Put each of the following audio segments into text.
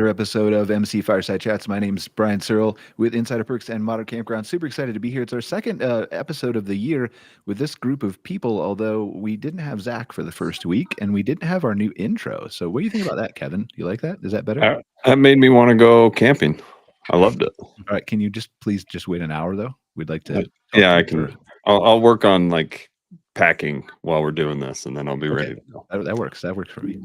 Episode of MC Fireside Chats. My name's Brian Searl with Insider Perks and Modern Campground. Super excited to be here. It's our second episode of the year with this group of people, although we didn't have Zach for the first week and we didn't have our new intro. So what do you think about that, Kevin? You like that? Is that better? That made me want to go camping. I loved it. All right. Can you please wait an hour though? We'd like to. Yeah, I can. I'll work on like packing while we're doing this, and then I'll be ready to go. That works. That works for me.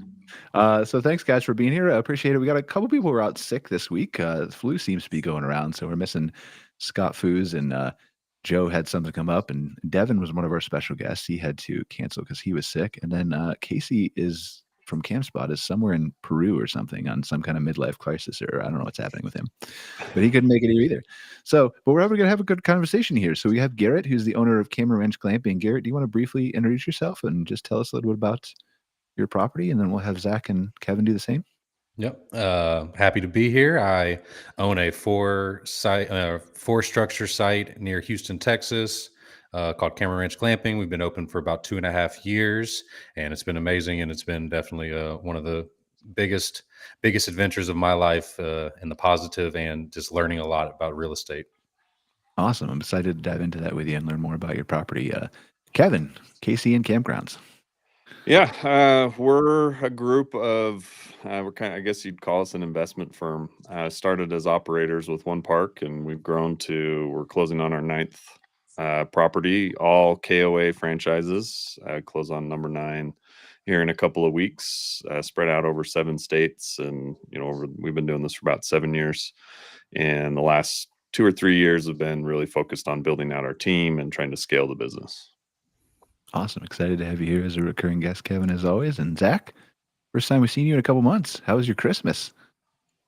So thanks, guys, for being here. I appreciate it. We got a couple people who are out sick this week. The flu seems to be going around, so we're missing Scott Foos, and Joe had something come up, and Devin was one of our special guests. He had to cancel because he was sick, and then Casey is from CampSpot is somewhere in Peru or something on some kind of midlife crisis, or I don't know what's happening with him, but he couldn't make it here either. So, but we're going to have a good conversation here. So we have Garrett, who's the owner of Campground Glamping. Garrett, do you want to briefly introduce yourself and just tell us a little bit about your property, and then we'll have Zach and Kevin do the same? Yep. Happy to be here. I own a four structure site near Houston, Texas, called Cameron Ranch Glamping. We've been open for about 2.5 years, and it's been amazing. And it's been definitely one of the biggest adventures of my life, in the positive, and just learning a lot about real estate. Awesome. I'm excited to dive into that with you and learn more about your property. Kevin, Casey and Campgrounds. Yeah, we're a group of, we're kind of, I guess you'd call us an investment firm. Started as operators with one park, and we've grown to, we're closing on our 9th property, all KOA franchises, close on number 9 here in a couple of weeks, spread out over 7 states. And, we've been doing this for about 7 years. And the last 2 or 3 years have been really focused on building out our team and trying to scale the business. Awesome. Excited to have you here as a recurring guest, Kevin, as always. And Zach, first time we've seen you in a couple months. How was your Christmas?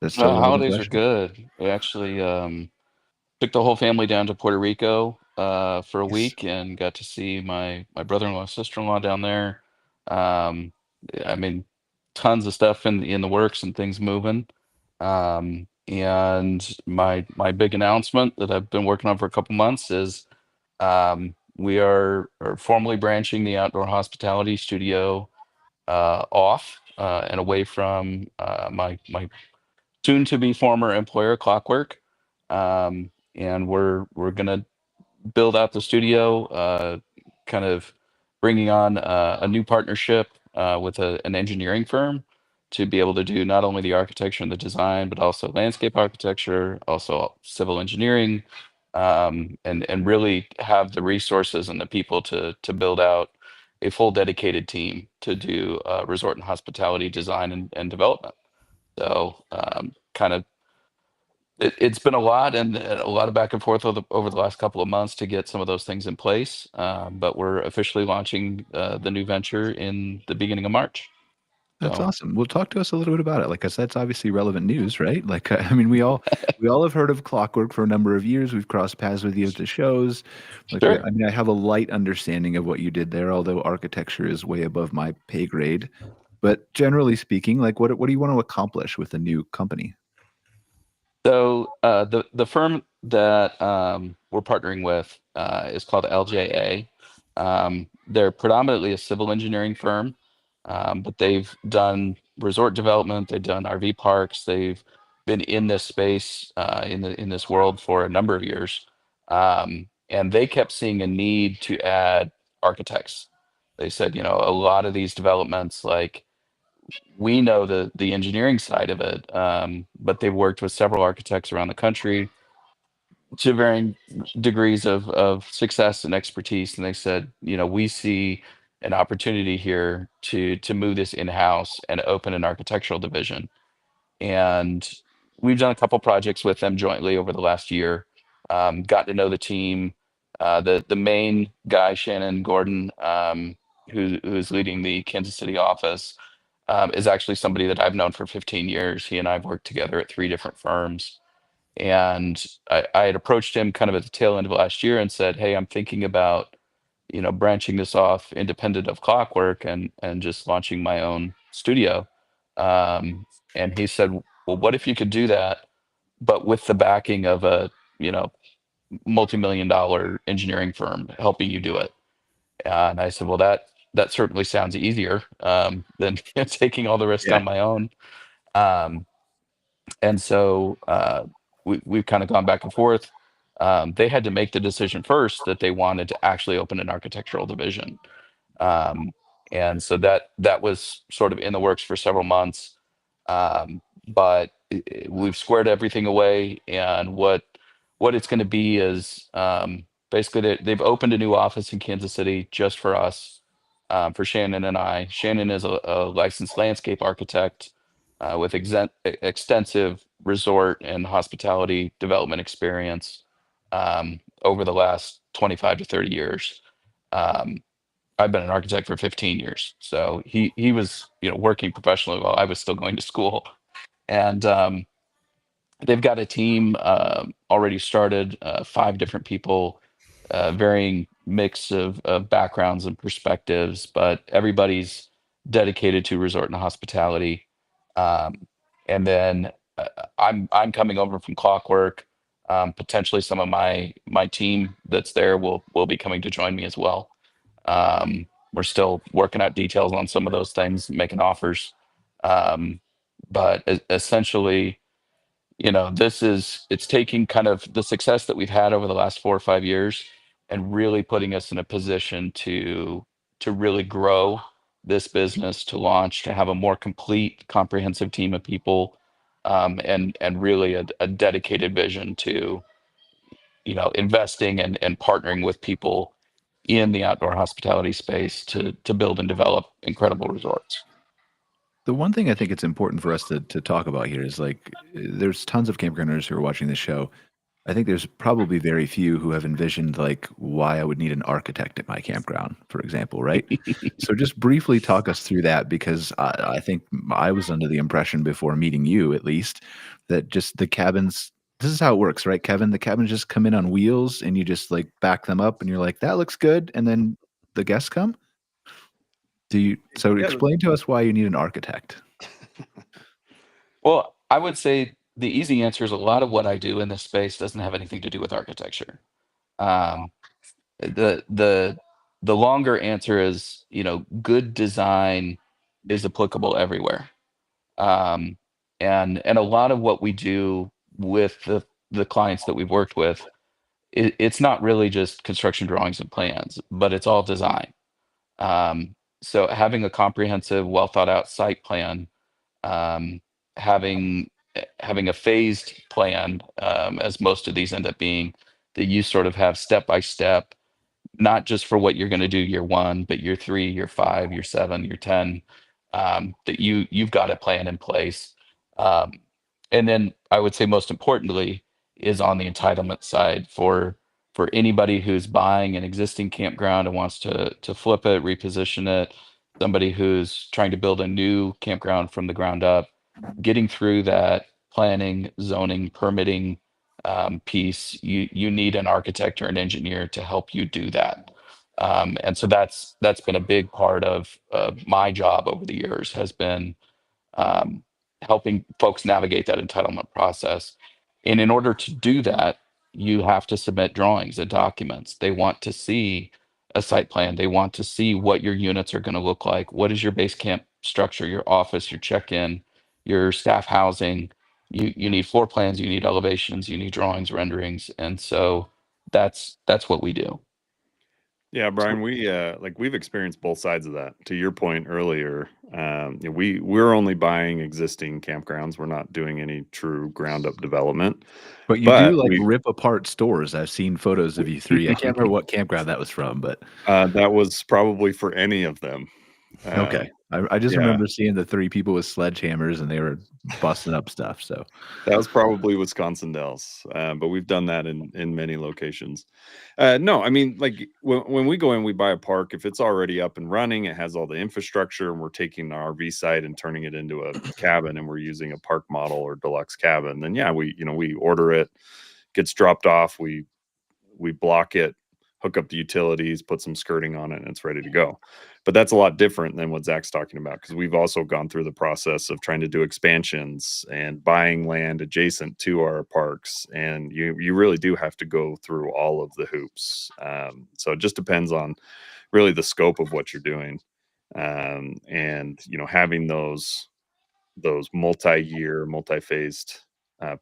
Holidays are good. We actually took the whole family down to Puerto Rico for a week and got to see my brother-in-law, sister-in-law down there. I mean, tons of stuff in the works and things moving. And my big announcement that I've been working on for a couple months is we are formally branching the outdoor hospitality studio off and away from my soon-to-be former employer, Clockwork, and we're gonna build out the studio, kind of bringing on a new partnership with an engineering firm to be able to do not only the architecture and the design, but also landscape architecture, also civil engineering, and really have the resources and the people to build out a full dedicated team to do resort and hospitality design and development. So kind of it's been a lot and a lot of back and forth over the last couple of months to get some of those things in place. But we're officially launching the new venture in the beginning of March. That's awesome. Well, talk to us a little bit about it. Like, 'cause that's obviously relevant news, right? Like, I mean, we all have heard of Clockwork for a number of years. We've crossed paths with you at the shows. Like, Sure. I mean, I have a light understanding of what you did there, although architecture is way above my pay grade. But generally speaking, like, what do you want to accomplish with the new company? So the firm that we're partnering with is called LJA. They're predominantly a civil engineering firm, but they've done resort development, they've done RV parks, they've been in this space in this world for a number of years, and they kept seeing a need to add architects. They said, a lot of these developments, like we know the engineering side of it, but they've worked with several architects around the country to varying degrees of success and expertise. And they said, we see an opportunity here to move this in-house and open an architectural division. And we've done a couple projects with them jointly over the last year. Got to know the team. The main guy, Shannon Gordon, who's leading the Kansas City office, is actually somebody that I've known for 15 years. He and I have worked together at 3 different firms. And I had approached him kind of at the tail end of last year and said, hey, I'm thinking about, branching this off independent of Clockwork and just launching my own studio. And he said, well, what if you could do that, but with the backing of a, multi-million-dollar engineering firm helping you do it? And I said, well, that certainly sounds easier than taking all the risk on my own. And so we've kind of gone back and forth. They had to make the decision first that they wanted to actually open an architectural division. Um, and so that was sort of in the works for several months. But we've squared everything away, and what it's going to be is basically they've opened a new office in Kansas City just for us, for Shannon and I. Shannon is a licensed landscape architect with extensive resort and hospitality development experience over the last 25 to 30 years. Um, I've been an architect for 15 years, so he was working professionally while I was still going to school, and they've got a team already started, 5 different people, varying mix of backgrounds and perspectives, but everybody's dedicated to resort and hospitality. Um, and then I'm coming over from Clockwork. Potentially some of my team that's there will be coming to join me as well. We're still working out details on some of those things, making offers. Um, but essentially, it's taking kind of the success that we've had over the last 4 or 5 years and really putting us in a position to really grow this business, to launch, to have a more complete, comprehensive team of people, and really a dedicated vision to investing and partnering with people in the outdoor hospitality space to build and develop incredible resorts. The one thing I think it's important for us to talk about here is like there's tons of campgrounders who are watching this show. I think there's probably very few who have envisioned like why I would need an architect at my campground, for example, right? So just briefly talk us through that because I think I was under the impression before meeting you, at least, that just the cabins. This is how it works, right, Kevin? The cabins just come in on wheels, and you just like back them up, and you're like, "That looks good," and then the guests come. Do you? So Yeah, explain to us why you need an architect. Well, I would say the easy answer is a lot of what I do in this space doesn't have anything to do with architecture. Um, the longer answer is, good design is applicable everywhere. Um, and a lot of what we do with the clients that we've worked with, it's not really just construction drawings and plans, but it's all design. So having a comprehensive, well thought out site plan, um, having a phased plan, as most of these end up being, that you sort of have step by step, not just for what you're going to do year one, but year 3, year 5, year 7, year 10, that you've got a plan in place. Um, and then I would say most importantly is on the entitlement side for anybody who's buying an existing campground and wants to flip it, reposition it, somebody who's trying to build a new campground from the ground up, getting through that planning, zoning, permitting piece, you need an architect or an engineer to help you do that. And so that's been a big part of my job over the years, has been um, helping folks navigate that entitlement process. And in order to do that, you have to submit drawings and documents. They want to see a site plan. They want to see what your units are going to look like. What is your base camp structure, your office, your check-in, your staff housing? You need floor plans, you need elevations, you need drawings, renderings. And so that's what we do. Yeah, Brian, we've experienced both sides of that. To your point earlier, we're only buying existing campgrounds. We're not doing any true ground up development. But you But do like we rip apart stores. I've seen photos of you three. I can't remember what campground that was from, but that was probably for any of them. okay. I just yeah. remember seeing the 3 people with sledgehammers and they were busting up stuff. So That was probably Wisconsin Dells, but we've done that in many locations. No, I mean, like when we go in, we buy a park. If it's already up and running, it has all the infrastructure, and we're taking our RV site and turning it into a cabin, and we're using a park model or deluxe cabin. Then yeah, we order it, gets dropped off, we block it, hook up the utilities, put some skirting on it, and it's ready to go. But that's a lot different than what Zach's talking about, because we've also gone through the process of trying to do expansions and buying land adjacent to our parks. And you really do have to go through all of the hoops. So it just depends on really the scope of what you're doing. And having those multi-year, multi-phased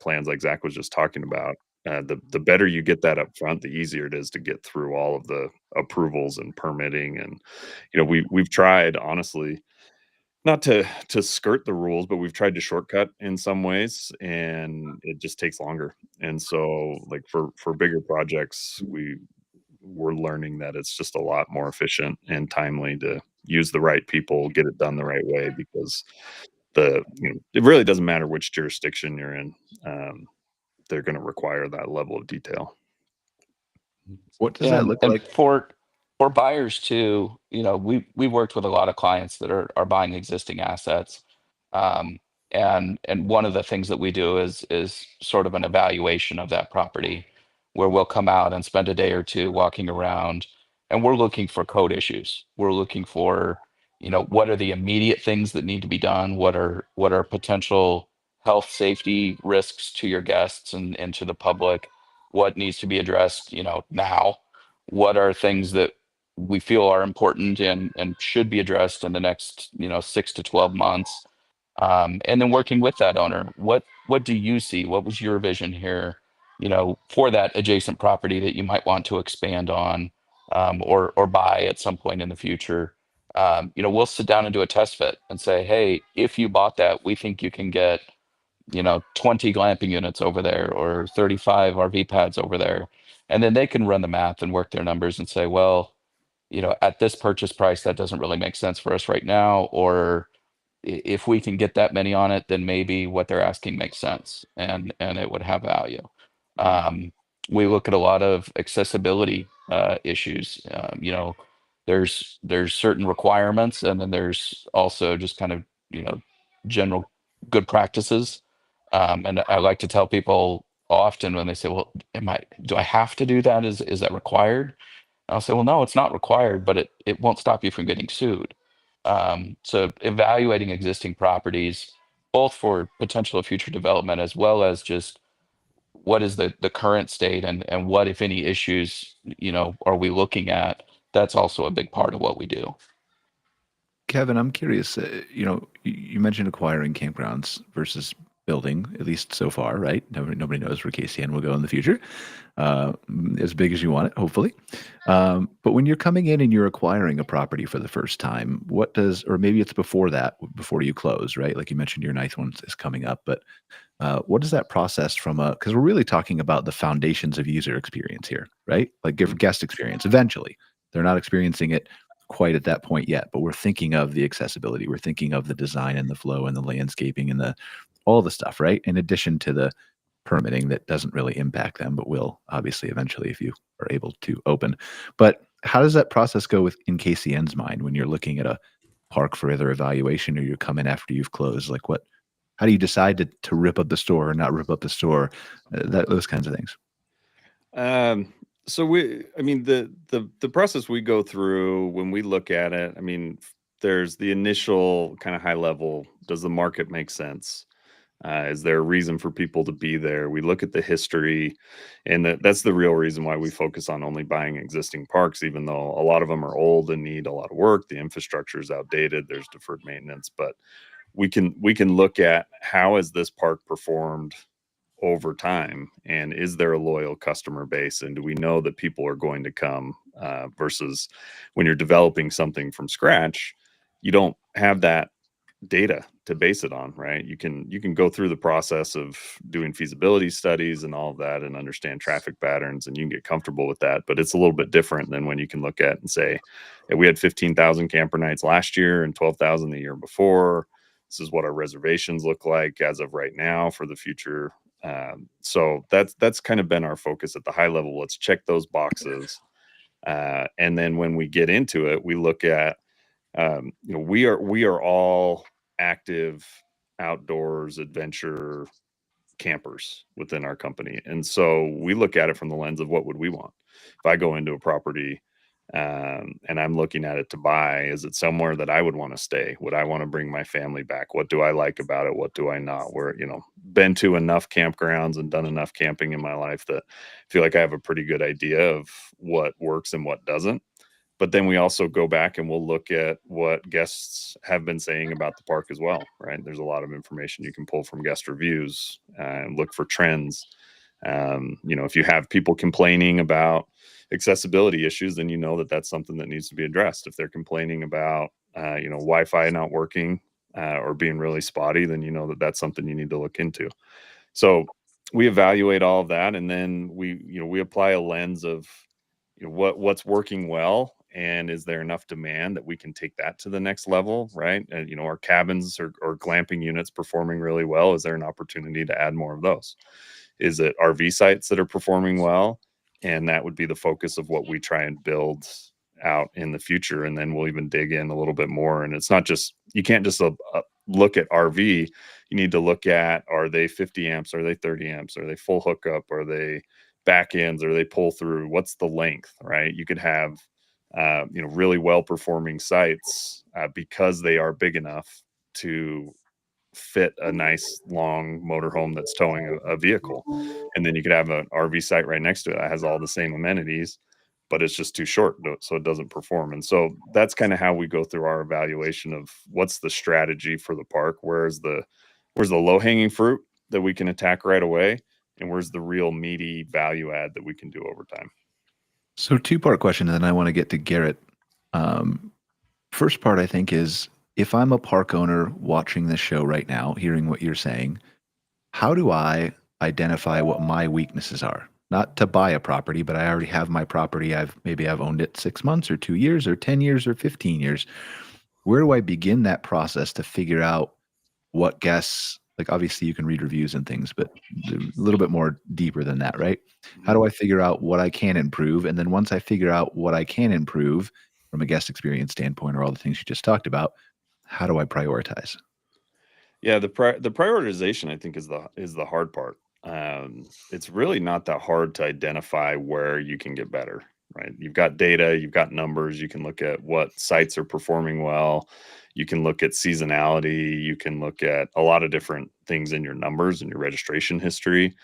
plans like Zach was just talking about, the better you get that up front, the easier it is to get through all of the approvals and permitting. And we've tried, honestly, not to skirt the rules, but we've tried to shortcut in some ways, and it just takes longer. And so, like for bigger projects, we're learning that it's just a lot more efficient and timely to use the right people, get it done the right way, because it really doesn't matter which jurisdiction you're in. They're going to require that level of detail. What does that look And like? for buyers too, we've worked with a lot of clients that are buying existing assets. Um, and one of the things that we do is sort of an evaluation of that property, where we'll come out and spend a day or two walking around, and we're looking for code issues. We're looking for, what are the immediate things that need to be done? What are potential health safety risks to your guests and to the public? What needs to be addressed, now? What are things that we feel are important and should be addressed in the next 6 to 12 months? And then working with that owner, what do you see? What was your vision here, for that adjacent property that you might want to expand on, or buy at some point in the future? We'll sit down and do a test fit and say, hey, if you bought that, we think you can get 20 glamping units over there or 35 RV pads over there. And then they can run the math and work their numbers and say, well, at this purchase price, that doesn't really make sense for us right now. Or if we can get that many on it, then maybe what they're asking makes sense and it would have value. We look at a lot of accessibility issues. There's certain requirements, and then there's also just kind of general good practices. And I like to tell people often when they say, well, do I have to do that? Is that required? I'll say, well, no, it's not required, but it won't stop you from getting sued. So evaluating existing properties, both for potential future development, as well as just what is the current state, and what, if any, issues, are we looking at? That's also a big part of what we do. Kevin, I'm curious. You mentioned acquiring campgrounds versus building, at least so far, right? Nobody knows where KCN will go in the future. As big as you want it, hopefully. But when you're coming in and you're acquiring a property for the first time, or maybe it's before that, before you close, right? Like you mentioned, your ninth one is coming up, but what is that process because we're really talking about the foundations of user experience here, right? Like guest experience. Eventually, they're not experiencing it quite at that point yet, but we're thinking of the accessibility. We're thinking of the design and the flow and the landscaping and all the stuff, right? In addition to the permitting that doesn't really impact them, but will obviously eventually if you are able to open. But how does that process go in KCN's mind when you're looking at a park for either evaluation or you come in after you've closed? Like how do you decide to rip up the store or not rip up the store? Those kinds of things. So the process we go through when we look at it, there's the initial kind of high level. Does the market make sense? Is there a reason for people to be there? We look at the history, and that's the real reason why we focus on only buying existing parks, even though a lot of them are old and need a lot of work. The infrastructure is outdated. There's deferred maintenance, but we can look at how has this park performed over time, and is there a loyal customer base, and do we know that people are going to come, versus when you're developing something from scratch, you don't have that data to base it on, right? You can go through the process of doing feasibility studies and all of that and understand traffic patterns, and you can get comfortable with that, but it's a little bit different than when you can look at and say, hey, we had 15,000 camper nights last year and 12,000 the year before. This is what our reservations look like as of right now for the future. So that's kind of been our focus at the high level. Let's check those boxes. And then when we get into it, we look at, we are all active outdoors adventure campers within our company. And so we look at it from the lens of what would we want? If I go into a property, and I'm looking at it to buy, is it somewhere that I would want to stay? Would I want to bring my family back? What do I like about it? What do I not? Been to enough campgrounds and done enough camping in my life that I feel like I have a pretty good idea of what works and what doesn't. But then we also go back and we'll look at what guests have been saying about the park as well, right? There's a lot of information you can pull from guest reviews and look for trends. If you have people complaining about accessibility issues, then you know that that's something that needs to be addressed. If they're complaining about, Wi-Fi not working or being really spotty, then you know that that's something you need to look into. So we evaluate all of that, and then we apply a lens of what's working well, and is there enough demand that we can take that to the next level, right? And our cabins or glamping units performing really well. Is there an opportunity to add more of those? Is it RV sites that are performing well? And that would be the focus of what we try and build out in the future. And then we'll even dig in a little bit more. And it's not just, you can't just look at RV. You need to look at, are they 50 amps? Are they 30 amps? Are they full hookup? Are they back ends? Are they pull through? What's the length, right? You could have, really well performing sites because they are big enough to fit a nice long motorhome that's towing a vehicle. And then you could have an RV site right next to it that has all the same amenities, but it's just too short, so it doesn't perform. And so that's kind of how we go through our evaluation of what's the strategy for the park. Where's the low hanging fruit that we can attack right away, and where's the real meaty value add that we can do over time. So two-part question, and then I want to get to Garrett. First part, I think, is if I'm a park owner watching this show right now, hearing what you're saying, how do I identify what my weaknesses are? Not to buy a property, but I already have my property. I've owned it 6 months or 2 years or 10 years or 15 years. Where do I begin that process to figure out what guests, like obviously you can read reviews and things, but a little bit more deeper than that, right? How do I figure out what I can improve? And then once I figure out what I can improve from a guest experience standpoint, or all the things you just talked about, how do I prioritize? Yeah, the prioritization, I think, is the hard part. It's really not that hard to identify where you can get better, right? You've got data, you've got numbers, you can look at what sites are performing well, you can look at seasonality, you can look at a lot of different things in your numbers and your registration history.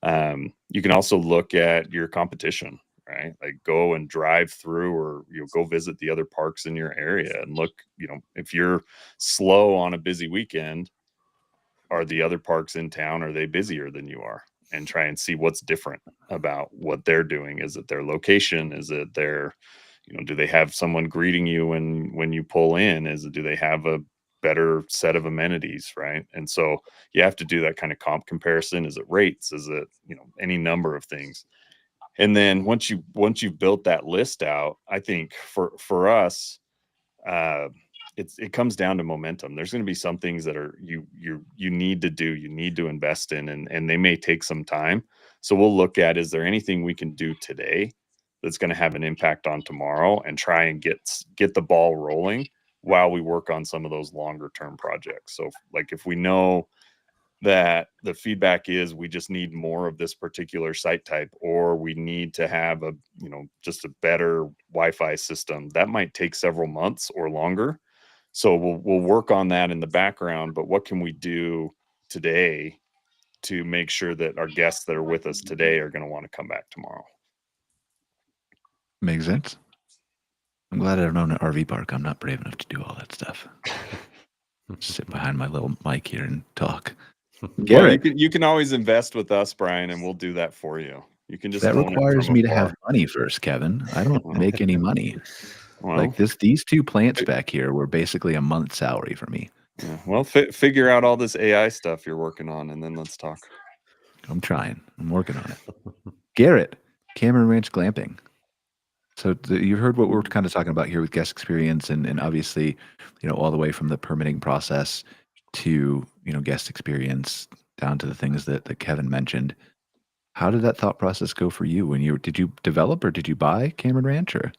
You can also look at your competition, right? Like go and drive through, or go visit the other parks in your area and look, if you're slow on a busy weekend, are the other parks in town, are they busier than you are? And try and see what's different about what they're doing. Is it their location? Is it their, do they have someone greeting you when you pull in? Do they have a better set of amenities, right? And so you have to do that kind of comp comparison. Is it rates? Is it, any number of things? And then once you've built that list out, I think for us, it comes down to momentum. There's going to be some things that are you need to do, you need to invest in, and they may take some time. So we'll look at, is there anything we can do today that's going to have an impact on tomorrow, and try and get the ball rolling while we work on some of those longer term projects. So like if we know that the feedback is we just need more of this particular site type, or we need to have just a better Wi-Fi system, that might take several months or longer. So we'll work on that in the background, but what can we do today to make sure that our guests that are with us today are going to want to come back tomorrow? Makes sense. I'm glad I don't own an RV park. I'm not brave enough to do all that stuff. Sit behind my little mic here and talk. Well, you can always invest with us, Brian, and we'll do that for you. You can just that own requires it from me to afar. have money first, Kevin. I don't make any money. Well, Like these two plants back here were basically a month's salary for me. Yeah, well, figure out all this AI stuff you're working on, and then let's talk. I'm trying. I'm working on it. Garrett, Cameron Ranch Glamping. So you heard what we're kind of talking about here with guest experience, and obviously, all the way from the permitting process to, guest experience down to the things that Kevin mentioned. How did that thought process go for you did you develop or did you buy Cameron Ranch? Or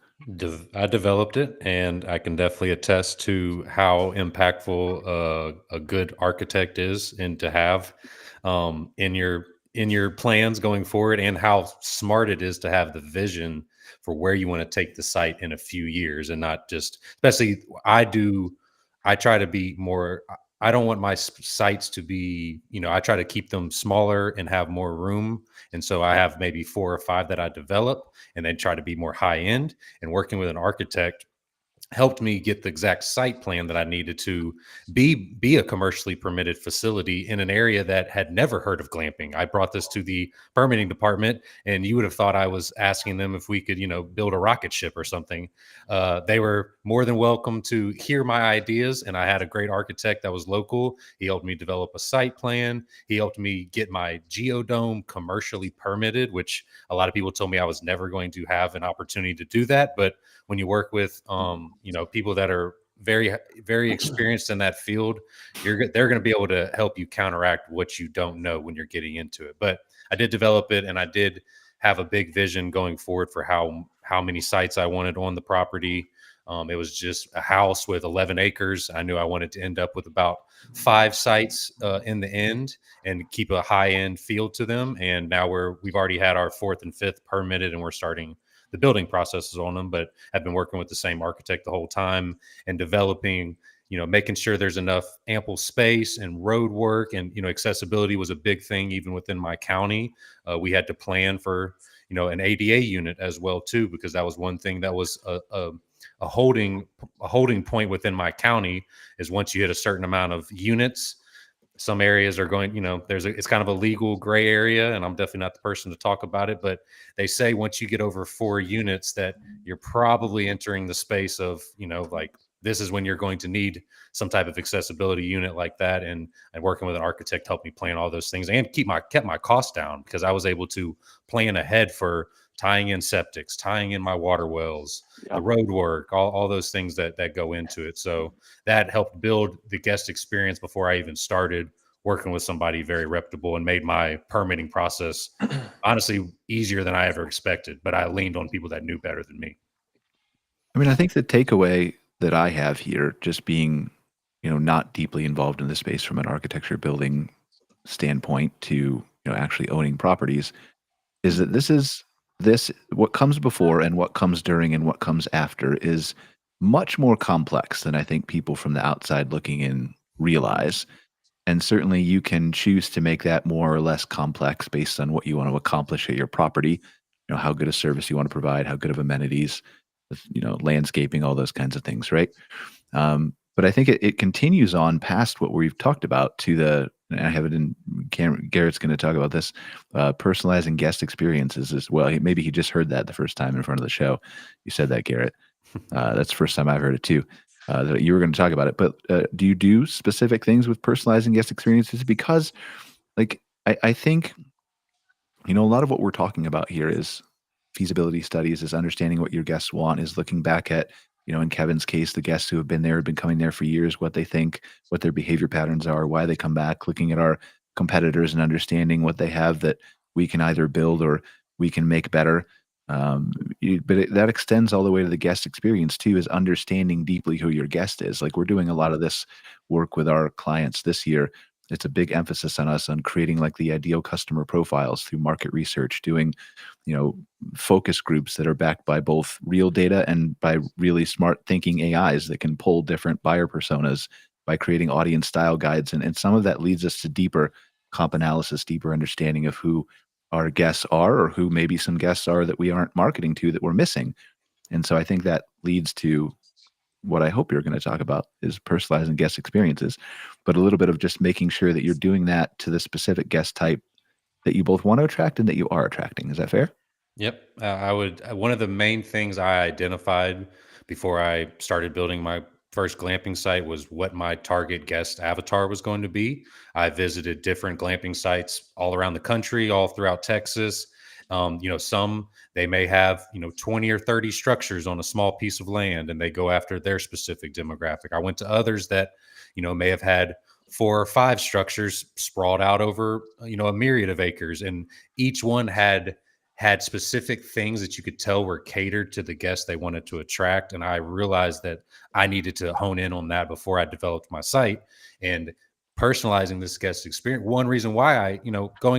I developed it, and I can definitely attest to how impactful a good architect is, and to have in your plans going forward, and how smart it is to have the vision for where you want to take the site in a few years, and not just, especially I try to be more, I don't want my sites to be, I try to keep them smaller and have more room. And so I have maybe 4 or 5 that I develop and then try to be more high end. And working with an architect helped me get the exact site plan that I needed to be a commercially permitted facility in an area that had never heard of glamping. I brought this to the permitting department, and you would have thought I was asking them if we could, build a rocket ship or something. They were more than welcome to hear my ideas, and I had a great architect that was local. He helped me develop a site plan. He helped me get my geodome commercially permitted, which a lot of people told me I was never going to have an opportunity to do that. But when you work with people that are very, very experienced in that field, they're going to be able to help you counteract what you don't know when you're getting into it. But I did develop it, and I did have a big vision going forward for how many sites I wanted on the property. It was just a house with 11 acres. I knew I wanted to end up with about 5 sites in the end and keep a high end feel to them. And now we've already had our 4th and 5th permitted, and we're starting the building processes on them, but I've been working with the same architect the whole time and developing, making sure there's enough ample space and road work, and, accessibility was a big thing. Even within my county, we had to plan for, an ADA unit as well too, because that was one thing that was a holding point within my county, is once you hit a certain amount of units, some areas are going, it's kind of a legal gray area, and I'm definitely not the person to talk about it, but they say once you get over 4 units that you're probably entering the space of, like, this is when you're going to need some type of accessibility unit like that. And working with an architect helped me plan all those things and kept my costs down, because I was able to plan ahead for tying in septics, tying in my water wells, the road work, all those things that go into it. So that helped build the guest experience before I even started working with somebody very reputable, and made my permitting process honestly easier than I ever expected. But I leaned on people that knew better than me. I mean, I think the takeaway that I have here, just being, not deeply involved in the space from an architecture building standpoint to, actually owning properties, is that this what comes before and what comes during and what comes after is much more complex than I think people from the outside looking in realize. And certainly you can choose to make that more or less complex based on what you want to accomplish at your property, how good a service you want to provide, how good of amenities, landscaping, all those kinds of things, right? But I think it continues on past what we've talked about to and I have it in Garrett's going to talk about this, personalizing guest experiences as well. Maybe he just heard that the first time in front of the show. You said that, Garrett. That's the first time I've heard it too. That you were going to talk about it. But do you do specific things with personalizing guest experiences? Because, like, I think, a lot of what we're talking about here is feasibility studies, is understanding what your guests want, is looking back at, in Kevin's case, the guests who have been there, have been coming there for years, what they think, what their behavior patterns are, why they come back, looking at our competitors and understanding what they have that we can either build or we can make better. That extends all the way to the guest experience too, is understanding deeply who your guest is. Like, we're doing a lot of this work with our clients this year. It's a big emphasis on us on creating like the ideal customer profiles through market research, doing, focus groups that are backed by both real data and by really smart thinking AIs that can pull different buyer personas by creating audience style guides. And some of that leads us to deeper comp analysis, deeper understanding of who our guests are, or who maybe some guests are that we aren't marketing to that we're missing. And so I think that leads to what I hope you're going to talk about, is personalizing guest experiences, but a little bit of just making sure that you're doing that to the specific guest type that you both want to attract and that you are attracting. Is that fair? Yep. One of the main things I identified before I started building my first glamping site was what my target guest avatar was going to be. I visited different glamping sites all around the country, all throughout Texas. Some, they may have, 20 or 30 structures on a small piece of land, and they go after their specific demographic. I went to others that, may have had 4 or 5 structures sprawled out over, a myriad of acres, and each one had specific things that you could tell were catered to the guests they wanted to attract. And I realized that I needed to hone in on that before I developed my site. And personalizing this guest experience, one reason why I,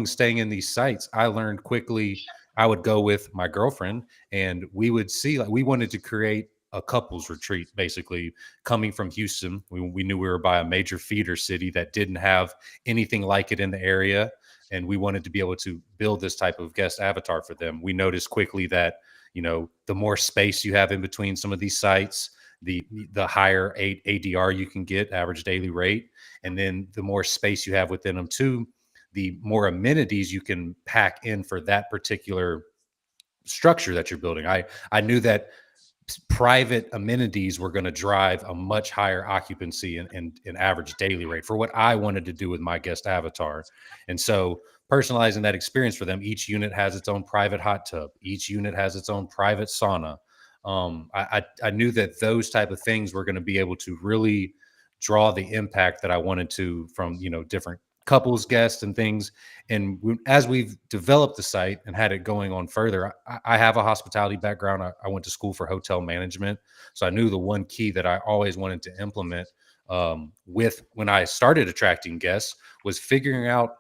staying in these sites, I learned quickly. I would go with my girlfriend, and we would see, like, we wanted to create a couples retreat, basically coming from Houston. We knew we were by a major feeder city that didn't have anything like it in the area. And we wanted to be able to build this type of guest avatar for them. We noticed quickly that, the more space you have in between some of these sites, the higher ADR you can get, average daily rate. And then the more space you have within them too, the more amenities you can pack in for that particular structure that you're building. I knew that private amenities were going to drive a much higher occupancy and average daily rate for what I wanted to do with my guest avatar. And so personalizing that experience for them, each unit has its own private hot tub. Each unit has its own private sauna. I knew that those type of things were going to be able to really draw the impact that I wanted to from, different couples, guests, and things. And as we've developed the site and had it going on further, I have a hospitality background. I went to school for hotel management. So I knew the one key that I always wanted to implement with when I started attracting guests was figuring out,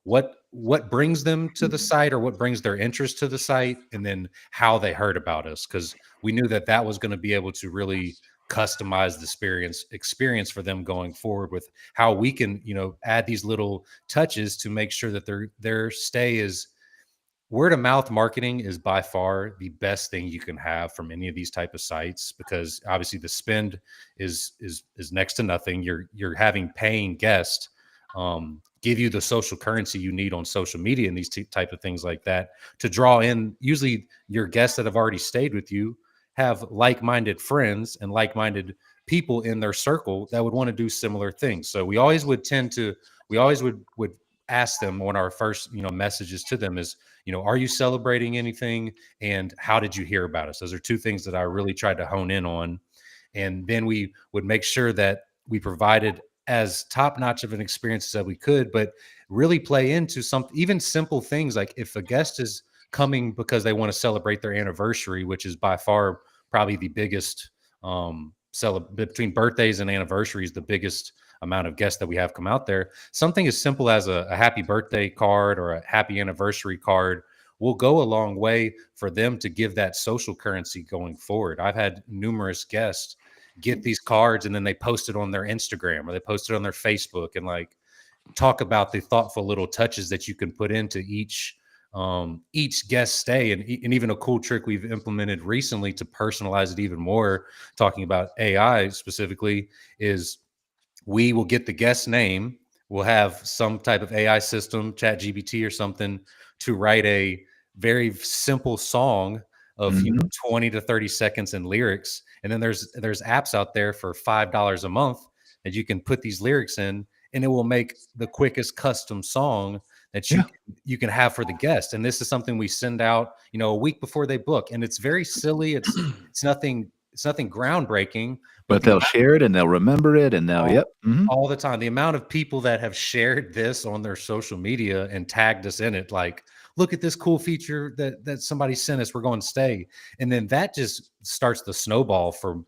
what brings them to the site or what brings their interest to the site, and then how they heard about us. Because we knew that that was going to be able to really customize the experience for them going forward with how we can, add these little touches to make sure that their stay is word of mouth. Marketing is by far the best thing you can have from any of these type of sites, because obviously the spend is next to nothing. You're having paying guests give you the social currency you need on social media and these type of things like that to draw in. Usually your guests that have already stayed with you have like-minded friends and like-minded people in their circle that would want to do similar things. So we always would ask them on our first, messages to them is, are you celebrating anything? And how did you hear about us? Those are two things that I really tried to hone in on. And then we would make sure that we provided as top-notch of an experience as we could, but really play into some even simple things. Like if a guest is coming because they want to celebrate their anniversary, which is by far probably the biggest between birthdays and anniversaries, the biggest amount of guests that we have come out there. Something as simple as a happy birthday card or a happy anniversary card will go a long way for them to give that social currency going forward. I've had numerous guests get these cards and then they post it on their Instagram or they post it on their Facebook and like talk about the thoughtful little touches that you can put into each guest stay. And even a cool trick we've implemented recently to personalize it even more, talking about AI specifically, is we will get the guest name. We'll have some type of AI system, ChatGPT or something, to write a very simple song of 20 to 30 seconds in lyrics. And then there's apps out there for $5 a month that you can put these lyrics in, and it will make the quickest custom song that you can have for the guest. And this is something we send out, a week before they book. And it's very silly. It's nothing groundbreaking, but they'll share it and they'll remember it and they'll all the time. The amount of people that have shared this on their social media and tagged us in it, like, look at this cool feature that somebody sent us, we're going to stay. And then that just starts the snowball for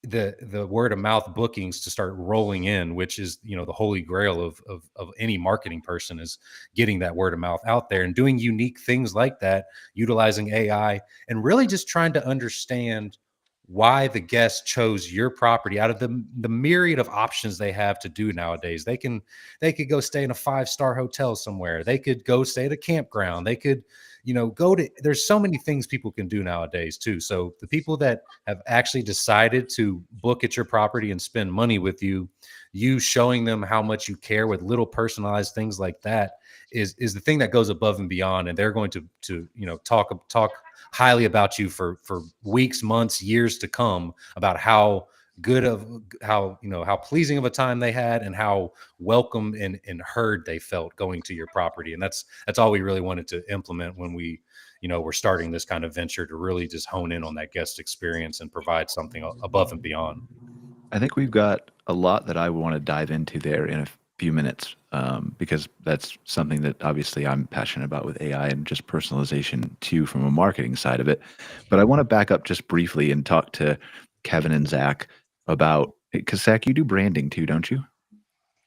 the word of mouth bookings to start rolling in, which is, the holy grail of any marketing person, is getting that word of mouth out there and doing unique things like that, utilizing AI and really just trying to understand why the guest chose your property out of the myriad of options they have to do nowadays. They could go stay in a 5-star hotel somewhere. They could go stay at a campground. They could, there's so many things people can do nowadays too. So the people that have actually decided to book at your property and spend money with you showing them how much you care with little personalized things like that is the thing that goes above and beyond. And they're going to talk highly about you for weeks, months, years to come, about how pleasing of a time they had and how welcome and heard they felt going to your property. And that's all we really wanted to implement when we, we're starting this kind of venture, to really just hone in on that guest experience and provide something above and beyond. I think we've got a lot that I want to dive into there in a few minutes, because that's something that obviously I'm passionate about with AI and just personalization too, from a marketing side of it. But I want to back up just briefly and talk to Kevin and Zach about, because Zach, you do branding too, don't you?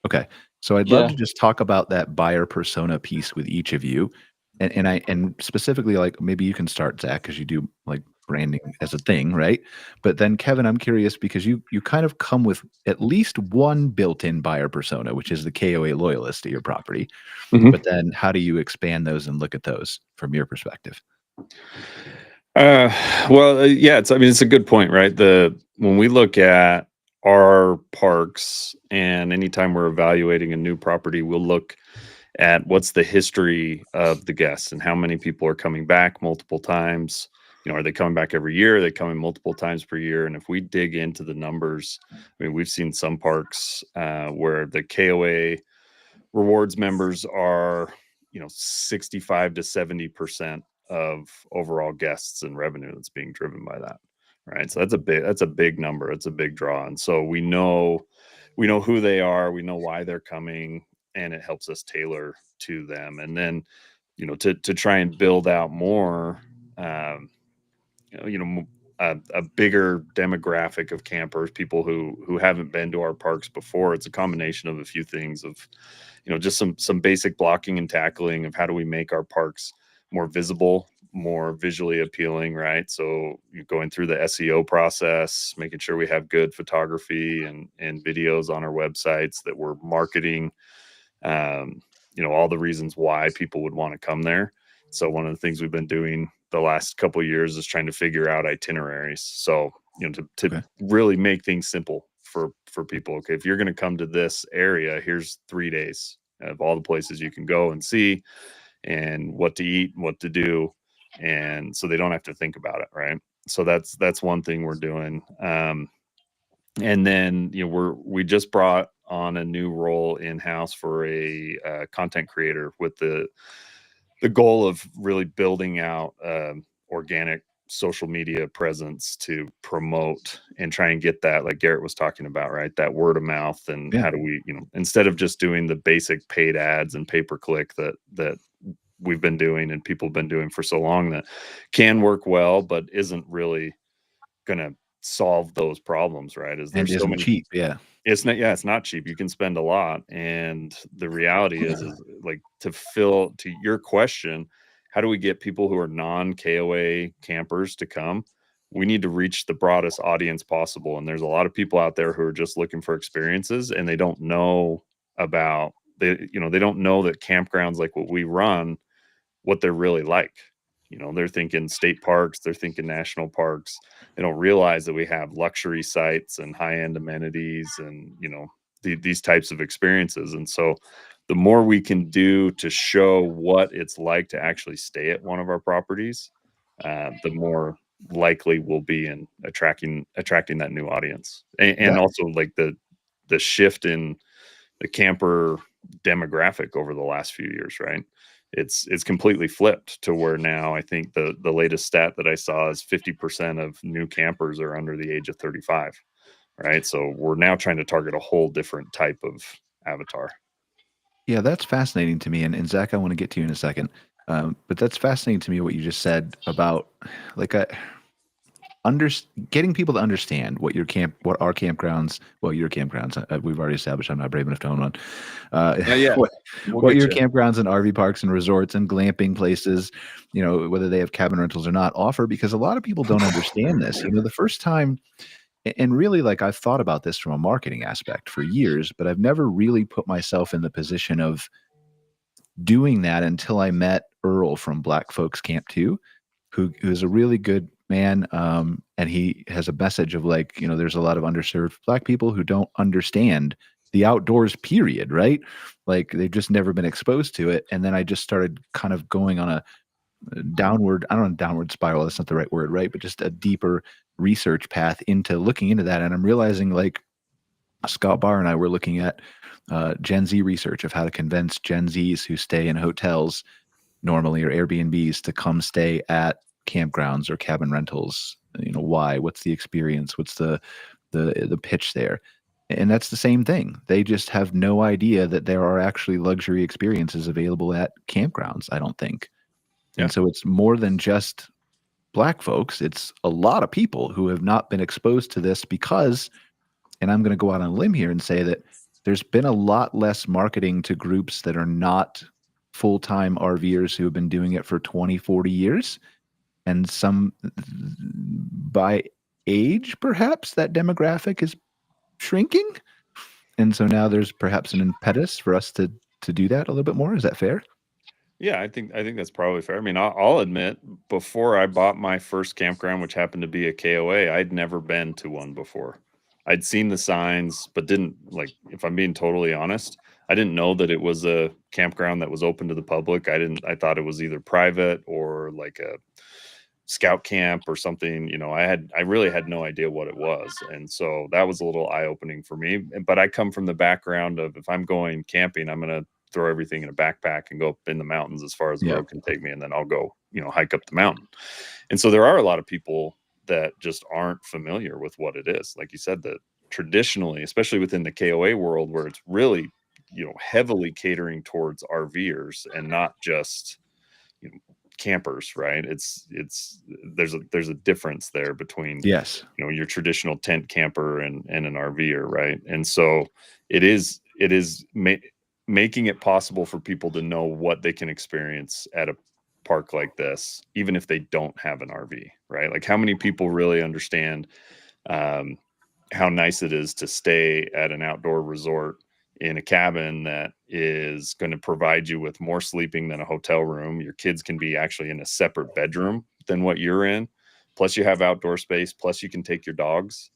Okay. So I'd love to just talk about that buyer persona piece with each of you. And specifically, like, maybe you can start, Zach, because you do like branding as a thing, right? But then Kevin, I'm curious because you kind of come with at least one built-in buyer persona, which is the KOA loyalist to your property. Mhm. But then how do you expand those and look at those from your perspective? Yeah, I mean, it's a good point, right? When we look at our parks and anytime we're evaluating a new property, we'll look at what's the history of the guests and how many people are coming back multiple times. Are they coming back every year? Are they coming multiple times per year? And if we dig into the numbers, I mean, we've seen some parks where the KOA rewards members are 65 to 70% of overall guests and revenue that's being driven by that, right? So that's a big number. It's a big draw. And so we know who they are, we know why they're coming, and it helps us tailor to them. And then to try and build out more a bigger demographic of campers, people who haven't been to our parks before. It's a combination of a few things of just some basic blocking and tackling of how do we make our parks more visible, more visually appealing, right? So you're going through the SEO process, making sure we have good photography and videos on our websites, that we're marketing all the reasons why people would want to come there. So one of the things we've been doing the last couple of years is trying to figure out itineraries. So to really make things simple for people. Okay, if you're going to come to this area, here's 3 days of all the places you can go and see, and what to eat, and what to do, and so they don't have to think about it, right? So that's one thing we're doing. And then we just brought on a new role in-house for a content creator with the goal of really building out organic social media presence to promote and try and get that, like Garrett was talking about, right? That word of mouth. And how do we, instead of just doing the basic paid ads and pay-per-click that we've been doing and people have been doing for so long, that can work well, but isn't really going to solve those problems, right? And isn't cheap. Yeah. It's not cheap. You can spend a lot. And the reality is like, to your question, how do we get people who are non-KOA campers to come? We need to reach the broadest audience possible. And there's a lot of people out there who are just looking for experiences, and they don't know about they don't know that campgrounds like what we run, what they're really like. They're thinking state parks, they're thinking national parks. They don't realize that we have luxury sites and high-end amenities and, these types of experiences. And so the more we can do to show what it's like to actually stay at one of our properties, the more likely we'll be in attracting that new audience. And also like the shift in the camper demographic over the last few years, right? It's completely flipped to where now I think the latest stat that I saw is 50% of new campers are under the age of 35, right? So we're now trying to target a whole different type of avatar. Yeah, that's fascinating to me. And Zach, I want to get to you in a second. But that's fascinating to me what you just said about like getting people to understand what our campgrounds, your campgrounds. We've already established I'm not brave enough to own one. What your campgrounds and RV parks and resorts and glamping places, whether they have cabin rentals or not, offer, because a lot of people don't understand this. The first time, and really, like, I've thought about this from a marketing aspect for years, but I've never really put myself in the position of doing that until I met Earl from Black Folks Camp 2, who's a really good man. And he has a message of like, there's a lot of underserved Black people who don't understand the outdoors, period, right? Like they've just never been exposed to it. And then I just started kind of going on a downward spiral. That's not the right word, right? But just a deeper research path into looking into that. And I'm realizing, like, Scott Barr and I were looking at Gen Z research of how to convince Gen Zs who stay in hotels normally or Airbnbs to come stay at campgrounds or cabin rentals. Why? What's the experience? What's the pitch there? And that's the same thing. They just have no idea that there are actually luxury experiences available at campgrounds, I don't think. Yeah. And so it's more than just Black folks. It's a lot of people who have not been exposed to this because, and I'm going to go out on a limb here and say that there's been a lot less marketing to groups that are not full-time RVers who have been doing it for 20, 40 years. and some by age, perhaps that demographic is shrinking, and so now there's perhaps an impetus for us to do that a little bit more. Is that fair? Yeah, I think that's probably fair. I mean, I'll admit, before I bought my first campground, which happened to be a KOA, I'd never been to one before. I'd seen the signs, but didn't, like, if I'm being totally honest, I didn't know that it was a campground that was open to the public. I thought it was either private or like a scout camp or something. I really had no idea what it was. And so that was a little eye-opening for me. But I come from the background of, if I'm going camping, I'm going to throw everything in a backpack and go up in the mountains as far as the road can take me, and then I'll go, hike up the mountain. And so there are a lot of people that just aren't familiar with what it is. Like you said, that traditionally, especially within the KOA world, where it's really, heavily catering towards RVers and not just, campers, right? There's a difference there between, Yes. your traditional tent camper and an RVer, right? And so it is making it possible for people to know what they can experience at a park like this, even if they don't have an RV, right? Like, how many people really understand how nice it is to stay at an outdoor resort in a cabin that is going to provide you with more sleeping than a hotel room. Your kids can be actually in a separate bedroom than what you're in. Plus you have outdoor space. Plus you can take your dogs.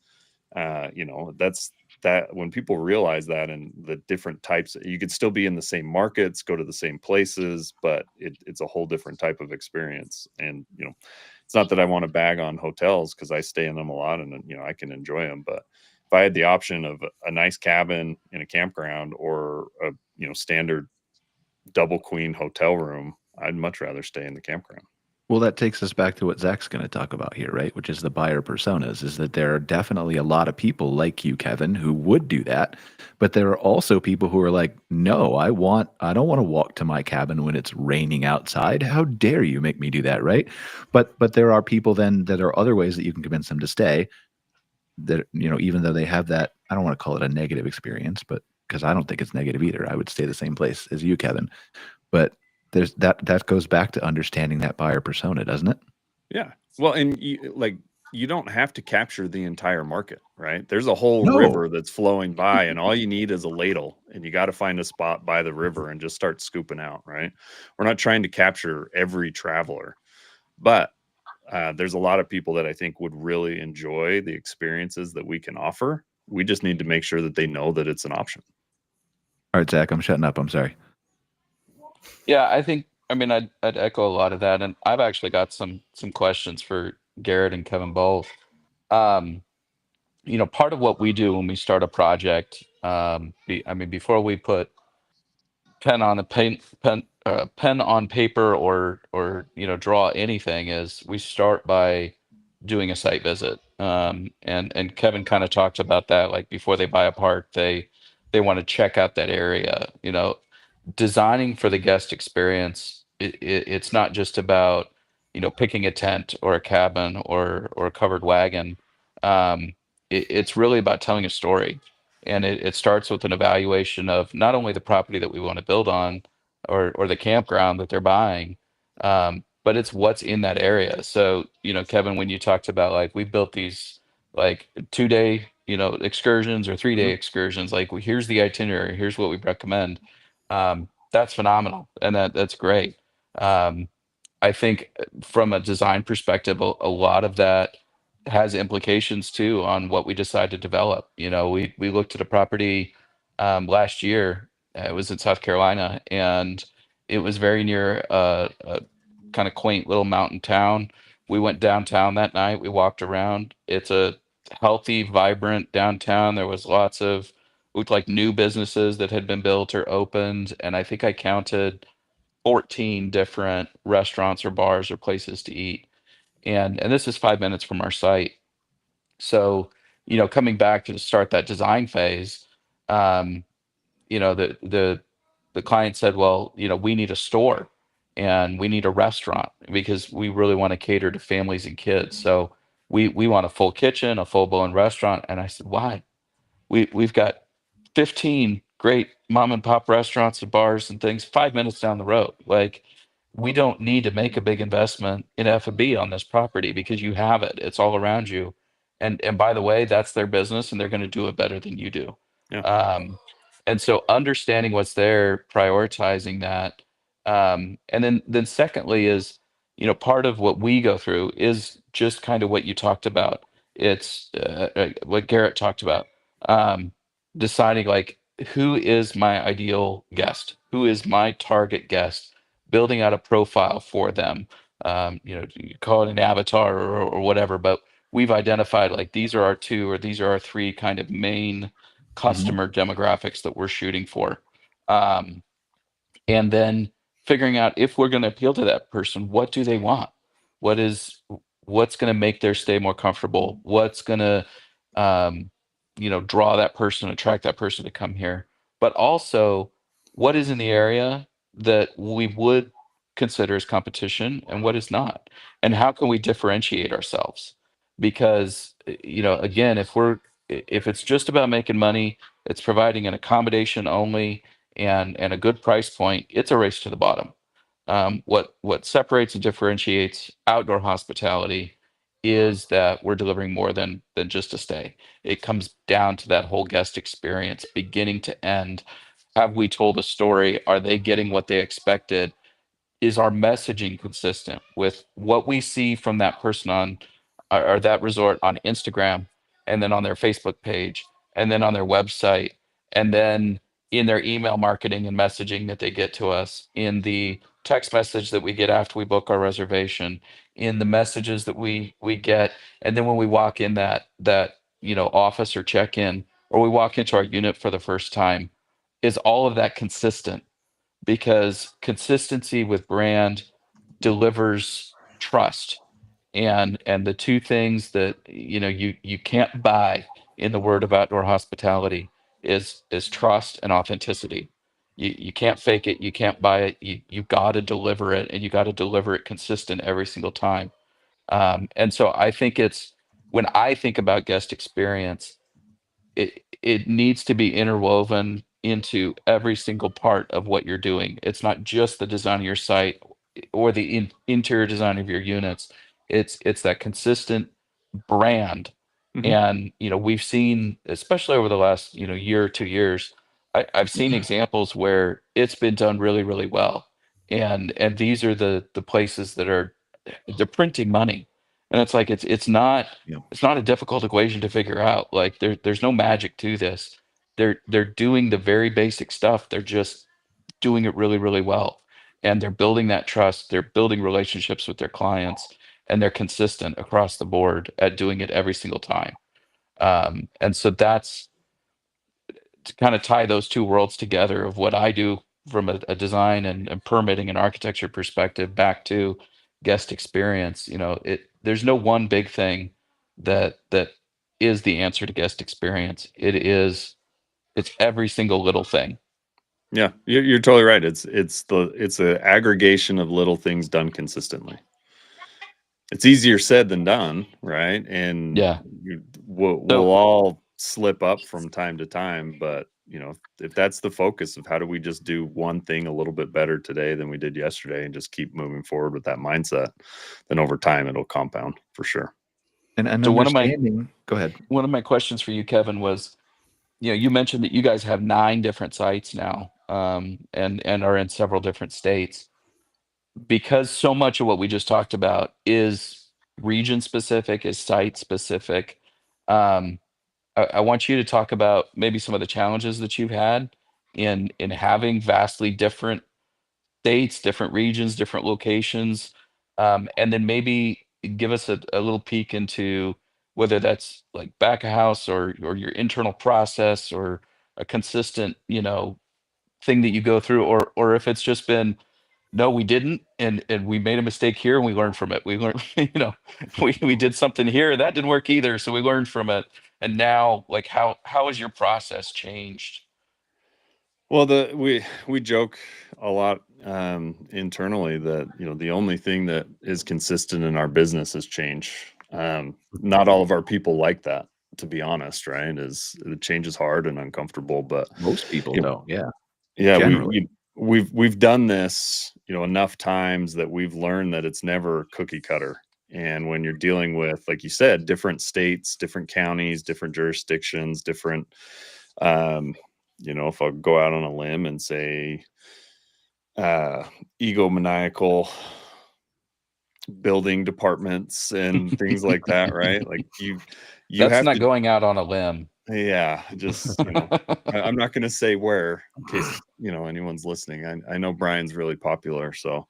That's that. When people realize that, and the different types, you could still be in the same markets, go to the same places, but it's a whole different type of experience. And, it's not that I want to bag on hotels, because I stay in them a lot and, I can enjoy them. But if I had the option of a nice cabin in a campground or a, standard double queen hotel room, I'd much rather stay in the campground. Well, that takes us back to what Zach's going to talk about here, right? Which is the buyer personas, is that there are definitely a lot of people like you, Kevin, who would do that. But there are also people who are like, no, I don't want to walk to my cabin when it's raining outside. How dare you make me do that, right? But there are people then that are other ways that you can convince them to stay, that, even though they have that, I don't want to call it a negative experience, but because I don't think it's negative either. I would stay the same place as you, Kevin. But there's that goes back to understanding that buyer persona, doesn't it? Yeah. Well, and you don't have to capture the entire market, right? There's a whole river that's flowing by, and all you need is a ladle, and you got to find a spot by the river and just start scooping out, right? We're not trying to capture every traveler, but there's a lot of people that I think would really enjoy the experiences that we can offer. We just need to make sure that they know that it's an option. All right, Zach, I'm shutting up. I'm sorry. Yeah, I'd echo a lot of that, and I've actually got some questions for Garrett and Kevin both. Part of what we do when we start a project, before we put pen on paper or draw anything, is we start by doing a site visit. And Kevin kind of talked about that, like before they buy a park, they want to check out that area. Designing for the guest experience, it's not just about picking a tent or a cabin or a covered wagon. It's really about telling a story, and it starts with an evaluation of not only the property that we want to build on, or the campground that they're buying, but it's what's in that area. So Kevin, when you talked about, like, we built these like 2-day excursions or 3-day excursions, like, well, here's the itinerary, here's what we recommend. That's phenomenal, and that's great. I think from a design perspective, a lot of that has implications too on what we decide to develop. We looked at a property last year. It was in South Carolina, and it was very near a kind of quaint little mountain town. We went downtown that night. We walked around. It's a healthy, vibrant downtown. There was lots of, looked like, new businesses that had been built or opened, and I think I counted 14 different restaurants or bars or places to eat. And this is 5 minutes from our site. So, coming back to start that design phase, um, the client said, well, we need a store and we need a restaurant because we really want to cater to families and kids. So we want a full kitchen, a full blown restaurant. And I said, why? We've got 15 great mom and pop restaurants and bars and things 5 minutes down the road. Like, we don't need to make a big investment in F&B on this property because you have it. It's all around you. And by the way, that's their business and they're going to do it better than you do. Yeah. And so understanding what's there, prioritizing that. And then secondly is, part of what we go through is just kind of what you talked about. It's what Garrett talked about. Deciding like, who is my ideal guest? Who is my target guest? Building out a profile for them. You call it an avatar or whatever, but we've identified like these are our 2 or these are our 3 kind of main customer demographics that we're shooting for. And then figuring out if we're going to appeal to that person, what do they want? What's going to make their stay more comfortable? What's going to draw that person, attract that person to come here? But also, what is in the area that we would consider as competition and what is not? And how can we differentiate ourselves? Because again, if it's just about making money, it's providing an accommodation only and a good price point, it's a race to the bottom. What separates and differentiates outdoor hospitality is that we're delivering more than just a stay. It comes down to that whole guest experience, beginning to end. Have we told a story? Are they getting what they expected? Is our messaging consistent with what we see from that person on or that resort on Instagram and then on their Facebook page and then on their website and then in their email marketing and messaging that they get to us, in the text message that we get after we book our reservation, in the messages that we get, and then when we walk in that office or check in or we walk into our unit for the first time, is all of that consistent? Because consistency with brand delivers trust, and the 2 things that you can't buy in the world of outdoor hospitality is trust and authenticity. You can't fake it, you can't buy it, you got to deliver it, and you got to deliver it consistent every single time. And so I think it's when I think about guest experience, it needs to be interwoven into every single part of what you're doing. It's not just the design of your site or the interior design of your units. It's that consistent brand. And we've seen, especially over the last year or 2 years, I've seen examples where it's been done really, really well. And these are the places that they're printing money. And it's like it's not a difficult equation to figure out. Like there's no magic to this. They're doing the very basic stuff. They're just doing it really, really well. And they're building that trust. They're building relationships with their clients, and they're consistent across the board at doing it every single time. And so that's to kind of tie those 2 worlds together of what I do from a design and permitting and architecture perspective back to guest experience. There's no one big thing that is the answer to guest experience. It's every single little thing. Yeah, you're totally right. It's an aggregation of little things done consistently. It's easier said than done, right? And Yeah. we'll all slip up from time to time, but if that's the focus of how do we just do one thing a little bit better today than we did yesterday and just keep moving forward with that mindset, then over time it'll compound for sure. And So go ahead. One of my questions for you, Kevin, was, you mentioned that you guys have 9 different sites now, and are in several different states. Because so much of what we just talked about is region specific, is site specific. I want you to talk about maybe some of the challenges that you've had in having vastly different states, different regions, different locations, and then maybe give us a little peek into whether that's like back of house or your internal process or a consistent thing that you go through, or if it's just been, no, we didn't, and we made a mistake here and we learned from it. We learned, we did something here that didn't work either, so we learned from it. And now, like, how has your process changed? Well, we joke a lot internally that the only thing that is consistent in our business is change. Not all of our people like that, to be honest, right? Is the change is hard and uncomfortable, but Most people don't. Yeah. yeah, Generally. we've done this, enough times that we've learned that it's never cookie cutter. And when you're dealing with, like you said, different states, different counties, different jurisdictions, different, if I'll go out on a limb and say, egomaniacal building departments and things like that, right? Like you That's have not to, going out on a limb. yeah, just, I'm not going to say where in case, anyone's listening. I know Brian's really popular, so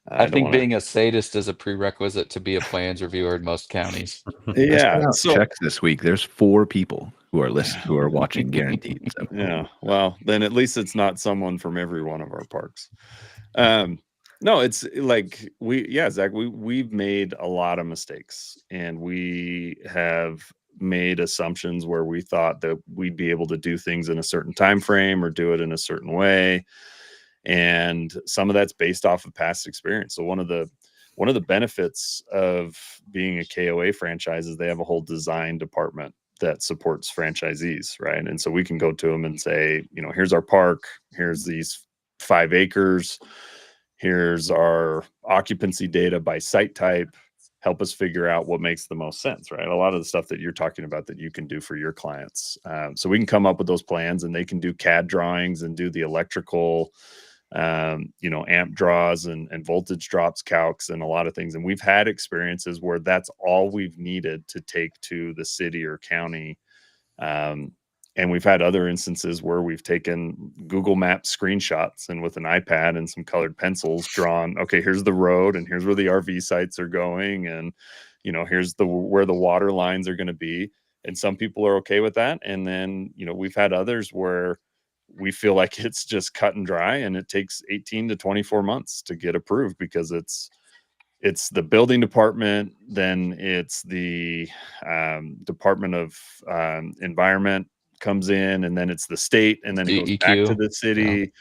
I think being a sadist is a prerequisite to be a plans reviewer in most counties. Yeah. So checks this week. There's 4 people who are listening, who are watching, guaranteed. So. Yeah. Well, then at least it's not someone from every one of our parks. No, it's like Zach, we've made a lot of mistakes, and we have made assumptions where we thought that we'd be able to do things in a certain time frame or do it in a certain way. And some of that's based off of past experience. So one of the benefits of being a KOA franchise is they have a whole design department that supports franchisees, right? And so we can go to them and say, here's our park, here's these 5 acres, here's our occupancy data by site type, help us figure out what makes the most sense, right? A lot of the stuff that you're talking about that you can do for your clients. So we can come up with those plans, and they can do CAD drawings and do the electrical, amp draws and voltage drops calcs and a lot of things. And we've had experiences where that's all we've needed to take to the city or county. And we've had other instances where we've taken Google Maps screenshots and with an iPad and some colored pencils drawn, okay, here's the road and here's where the RV sites are going. And, here's where the water lines are going to be. And some people are okay with that. And then, we've had others where we feel like it's just cut and dry, and it takes 18 to 24 months to get approved because it's the building department, then it's the Department of Environment comes in, and then it's the state, and then it goes back to the city.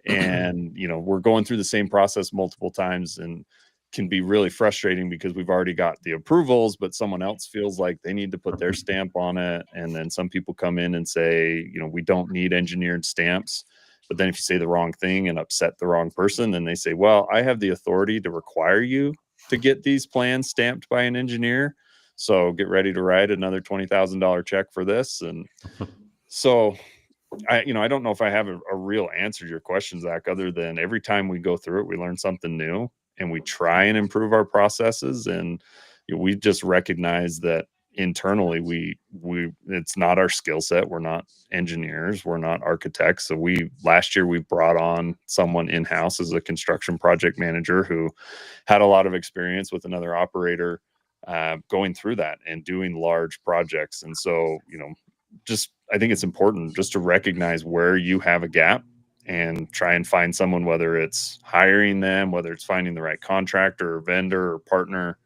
Yeah. And, we're going through the same process multiple times, and can be really frustrating because we've already got the approvals, but someone else feels like they need to put their stamp on it. And then some people come in and say, we don't need engineered stamps. But then if you say the wrong thing and upset the wrong person, then they say, well, I have the authority to require you to get these plans stamped by an engineer. So get ready to write another $20,000 check for this. And so I don't know if I have a real answer to your question, Zach, other than every time we go through it, we learn something new and we try and improve our processes. And we just recognize that internally we it's not our skill set. We're not engineers, we're not architects. So last year we brought on someone in-house as a construction project manager who had a lot of experience with another operator going through that and doing large projects. And so I think it's important just to recognize where you have a gap and try and find someone, whether it's hiring them, whether it's finding the right contractor or vendor or partner.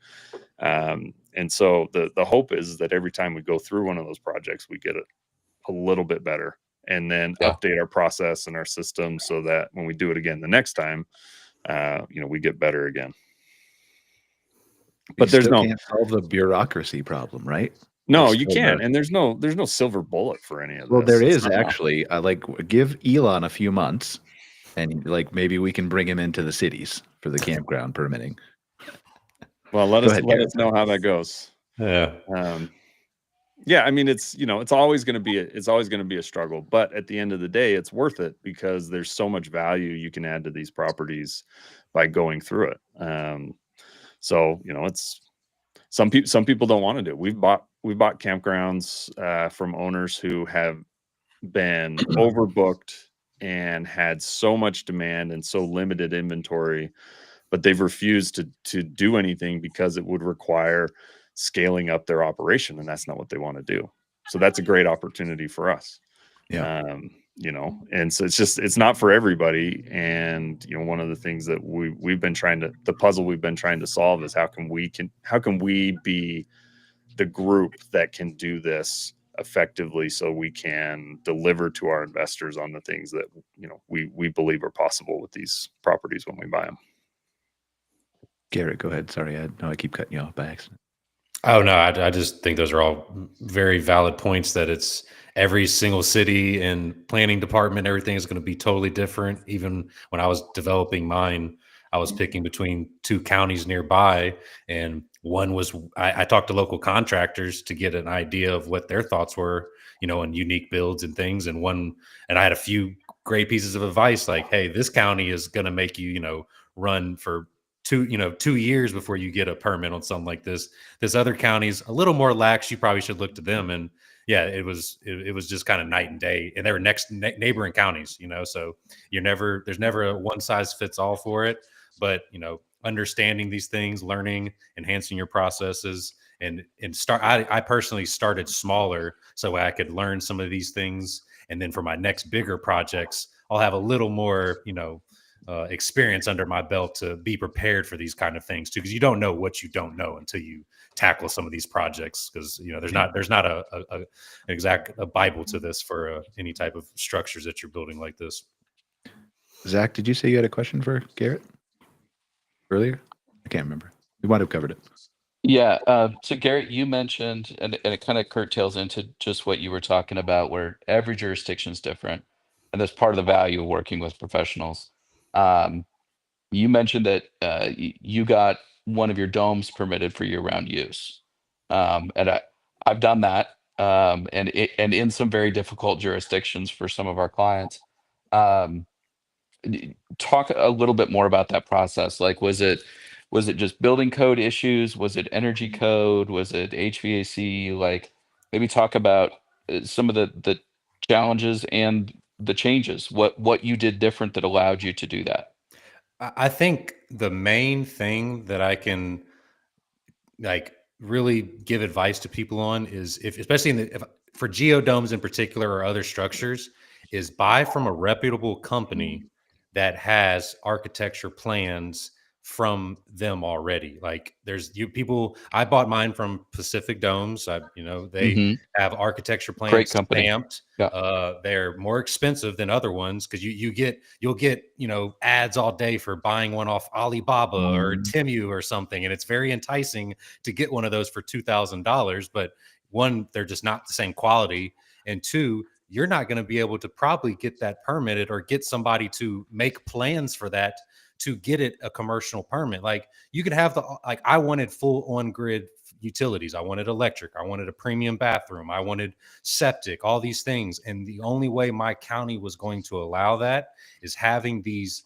And so the hope is that every time we go through one of those projects, we get it a little bit better, and then update our process and our system so that when we do it again the next time, we get better again. But there's no, can't solve the bureaucracy problem, right? No, you can't. And there's no silver bullet for any of this. Well, there is actually. Give Elon a few months, and maybe we can bring him into the cities for the campground permitting. Well, let us know how that goes. Yeah. Yeah. I mean, it's always going to be a struggle, but at the end of the day, it's worth it because there's so much value you can add to these properties by going through it. So it's some people don't want to do it. We bought campgrounds from owners who have been overbooked and had so much demand and so limited inventory, but they've refused to do anything because it would require scaling up their operation, and that's not what they want to do. So that's a great opportunity for us. Yeah. And so it's not for everybody. And one of the things that the puzzle we've been trying to solve is how can we be the group that can do this effectively so we can deliver to our investors on the things that we believe are possible with these properties when we buy them. Garrett, go ahead. Sorry, I keep cutting you off by accident. Oh no, I just think those are all very valid points, that it's every single city and planning department, everything is going to be totally different. Even when I was developing mine, I was picking between two counties nearby, and one was I talked to local contractors to get an idea of what their thoughts were, and unique builds and things. And I had a few great pieces of advice, like, hey, this county is going to make you, run for 2 years before you get a permit on something like this. This other county's a little more lax. You probably should look to them. And yeah, it was just kind of night and day. And they were neighboring counties, so there's never a one size fits all for it. But understanding these things, learning, enhancing your processes, and start. I personally started smaller so I could learn some of these things, and then for my next bigger projects, I'll have a little more, experience under my belt to be prepared for these kind of things too, because you don't know what you don't know until you tackle some of these projects. Because there's not an exact Bible to this for any type of structures that you're building like this. Zach, did you say you had a question for Garrett earlier? I can't remember. We might have covered it. Yeah. So Garrett, you mentioned, and it kind of curtails into just what you were talking about, where every jurisdiction is different, and that's part of the value of working with professionals. You mentioned that you got one of your domes permitted for year-round use, and I've done that, and in some very difficult jurisdictions for some of our clients. Um, Talk a little bit more about that process. Like, was it just building code issues? Was it energy code? Was it HVAC? Like, maybe talk about some of the challenges and the changes. What you did different that allowed you to do that. I think the main thing that I can like really give advice to people on is, especially for geodomes in particular or other structures, is buy from a reputable company that has architecture plans from them already. Like I bought mine from Pacific Domes. They Hmm. have architecture Great plans company. stamped. Yeah. They're more expensive than other ones because you'll get ads all day for buying one off Alibaba or Temu or something, and it's very enticing to get one of those for $2,000. But one, they're just not the same quality, and two, you're not going to be able to probably get that permitted or get somebody to make plans for that to get it a commercial permit. Like, you could have I wanted full on grid utilities. I wanted electric. I wanted a premium bathroom. I wanted septic, all these things. And the only way my county was going to allow that is having these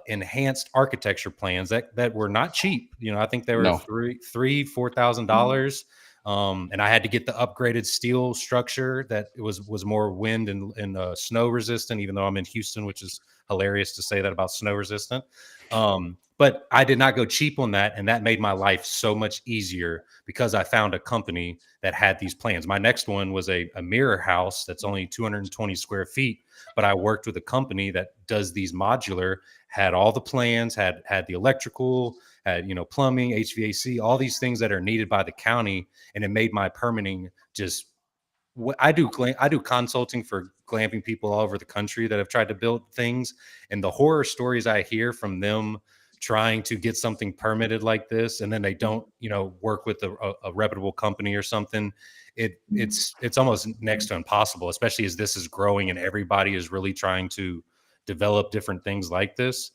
enhanced architecture plans that were not cheap. I think they were No. $4,000. And I had to get the upgraded steel structure that was more wind and snow resistant, even though I'm in Houston, which is hilarious to say that about snow resistant. But I did not go cheap on that. And that made my life so much easier because I found a company that had these plans. My next one was a mirror house that's only 220 square feet, but I worked with a company that does these modular, had all the plans, had the electrical, had plumbing, HVAC, all these things that are needed by the county, and it made my permitting just. I do consulting for glamping people all over the country that have tried to build things, and the horror stories I hear from them trying to get something permitted like this, and then they don't work with a reputable company or something. It's almost next to impossible, especially as this is growing and everybody is really trying to develop different things like this.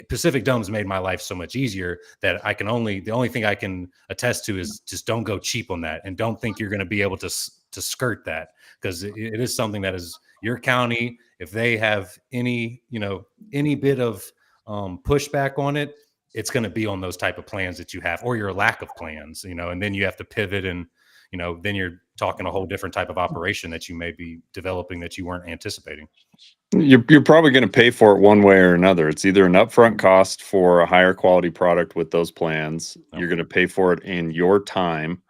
Pacific Domes made my life so much easier that the only thing I can attest to is just don't go cheap on that, and don't think you're going to be able to skirt that, because it is something that is your county. If they have any bit of pushback on it, it's going to be on those type of plans that you have, or your lack of plans, and then you have to pivot, and then you're talking a whole different type of operation that you may be developing that you weren't anticipating. You're probably going to pay for it one way or another. It's either an upfront cost for a higher quality product with those plans. You're going to pay for it in your time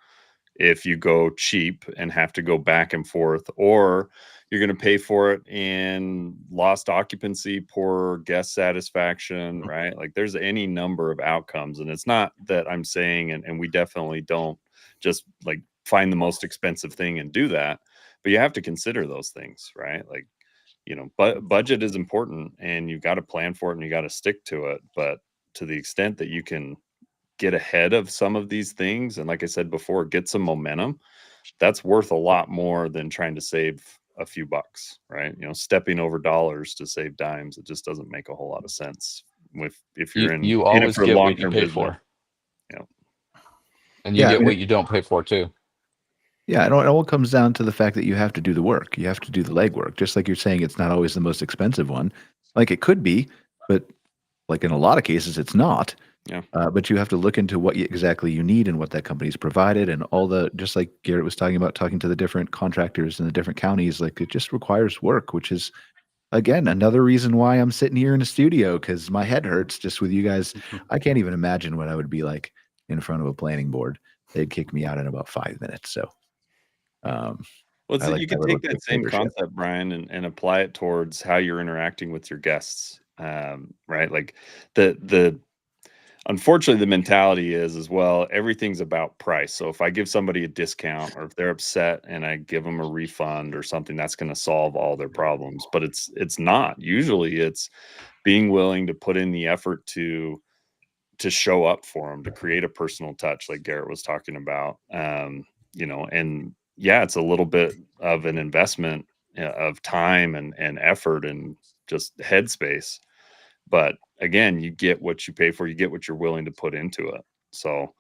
if you go cheap and have to go back and forth, or you're going to pay for it in lost occupancy, poor guest satisfaction, right? Like, there's any number of outcomes. And it's not that I'm saying, and we definitely don't just like find the most expensive thing and do that, but you have to consider those things, right? Like, budget is important, and you've got to plan for it and you got to stick to it. But to the extent that you can get ahead of some of these things, and like I said before, get some momentum, that's worth a lot more than trying to save a few bucks, right? Stepping over dollars to save dimes, it just doesn't make a whole lot of sense if you're in You it always for get what you long-term pay business. for. Yeah. And you get what you don't pay for too. Yeah, it all comes down to the fact that you have to do the work. You have to do the legwork. Just like you're saying, it's not always the most expensive one. Like it could be, but like in a lot of cases, it's not. Yeah. But you have to look into what exactly you need and what that company's provided, and all the, just like Garrett was talking about, talking to the different contractors in the different counties. Like it just requires work, which is, again, another reason why I'm sitting here in a studio, because my head hurts just with you guys. I can't even imagine what I would be like in front of a planning board. They'd kick me out in about 5 minutes. So. Well, you can take that same concept, Brian, and apply it towards how you're interacting with your guests, right? Like unfortunately, the mentality is well, everything's about price. So if I give somebody a discount, or if they're upset and I give them a refund or something, that's going to solve all their problems. But it's not. Usually, it's being willing to put in the effort to show up for them, to create a personal touch, like Garrett was talking about. And yeah, it's a little bit of an investment of time and effort and just headspace. But again, you get what you pay for, you get what you're willing to put into it. So,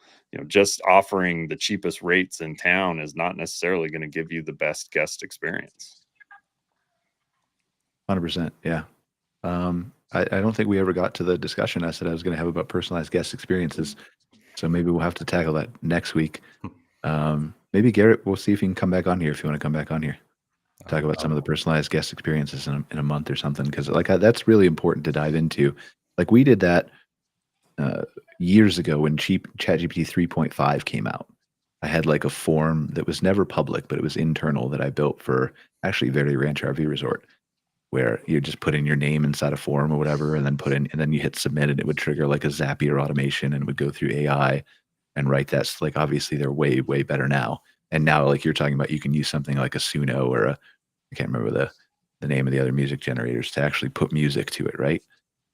just offering the cheapest rates in town is not necessarily going to give you the best guest experience. 100%. Yeah. I don't think we ever got to the discussion I said I was going to have about personalized guest experiences. So maybe we'll have to tackle that next week. Maybe Garrett, we'll see if you can come back on here if you want to come back on here. Talk about some of the personalized guest experiences in a month or something, because that's really important to dive into. Like we did that years ago when ChatGPT 3.5 came out. I had like a form that was never public, but it was internal, that I built for actually Verde Ranch RV Resort, where you just put in your name inside a form or whatever, and then you hit submit, and it would trigger like a Zapier automation and would go through AI and write that. Like obviously they're way, way better now. And now, like you're talking about, you can use something like a Suno or I can't remember the name of the other music generators to actually put music to it, right?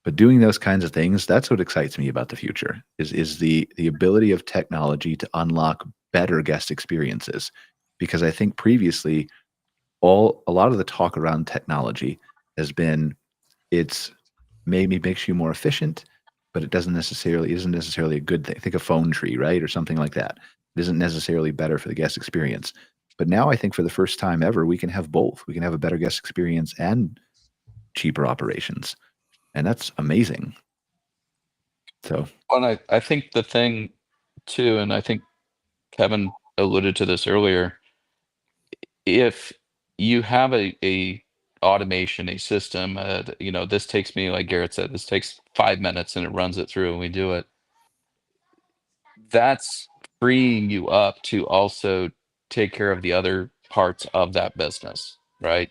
But doing those kinds of things, that's what excites me about the future, is the ability of technology to unlock better guest experiences. Because I think previously, a lot of the talk around technology has been, it's maybe makes you more efficient, but it isn't necessarily a good thing. Think a phone tree, right? Or something like that. It isn't necessarily better for the guest experience. But now I think for the first time ever, we can have both. We can have a better guest experience and cheaper operations. And that's amazing. So, And I think the thing too, and I think Kevin alluded to this earlier, if you have a automation, a system, this takes me, like Garrett said, this takes 5 minutes and it runs it through and we do it. That's freeing you up to also take care of the other parts of that business, right?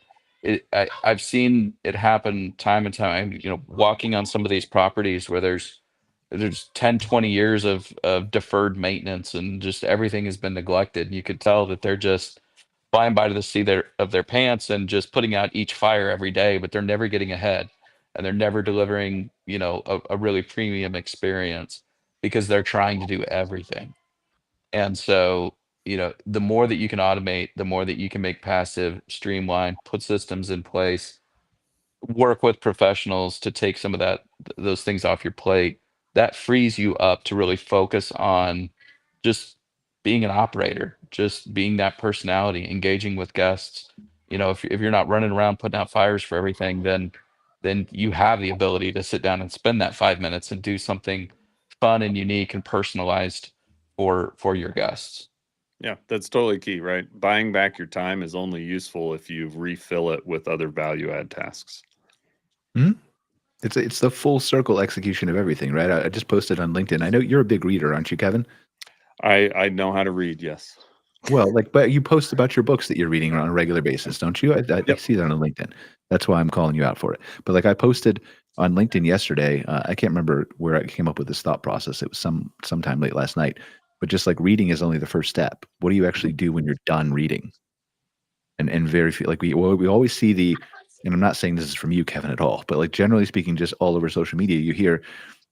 I've seen it happen time and time, walking on some of these properties where there's 10, 20 years of deferred maintenance and just everything has been neglected. You could tell that they're just flying by to the seat of their pants and just putting out each fire every day, but they're never getting ahead and they're never delivering, a really premium experience because they're trying to do everything. And so, the more that you can automate, the more that you can make passive, streamline, put systems in place, work with professionals to take some of those things off your plate, that frees you up to really focus on just being an operator, just being that personality, engaging with guests. If you're not running around putting out fires for everything, then you have the ability to sit down and spend that 5 minutes and do something fun and unique and personalized for your guests. Yeah, that's totally key, right? Buying back your time is only useful if you refill it with other value add tasks. It's the full circle execution of everything, right? I just posted on LinkedIn. I know you're a big reader, aren't you, Kevin? I know how to read, yes. Well, but you post about your books that you're reading on a regular basis, don't you? I see that on LinkedIn. That's why I'm calling you out for it. But I posted on LinkedIn yesterday. I can't remember where I came up with this thought process. It was sometime late last night. But just like reading is only the first step. What do you actually do when you're done reading? And very few, we always see and I'm not saying this is from you, Kevin, at all, but generally speaking, just all over social media, you hear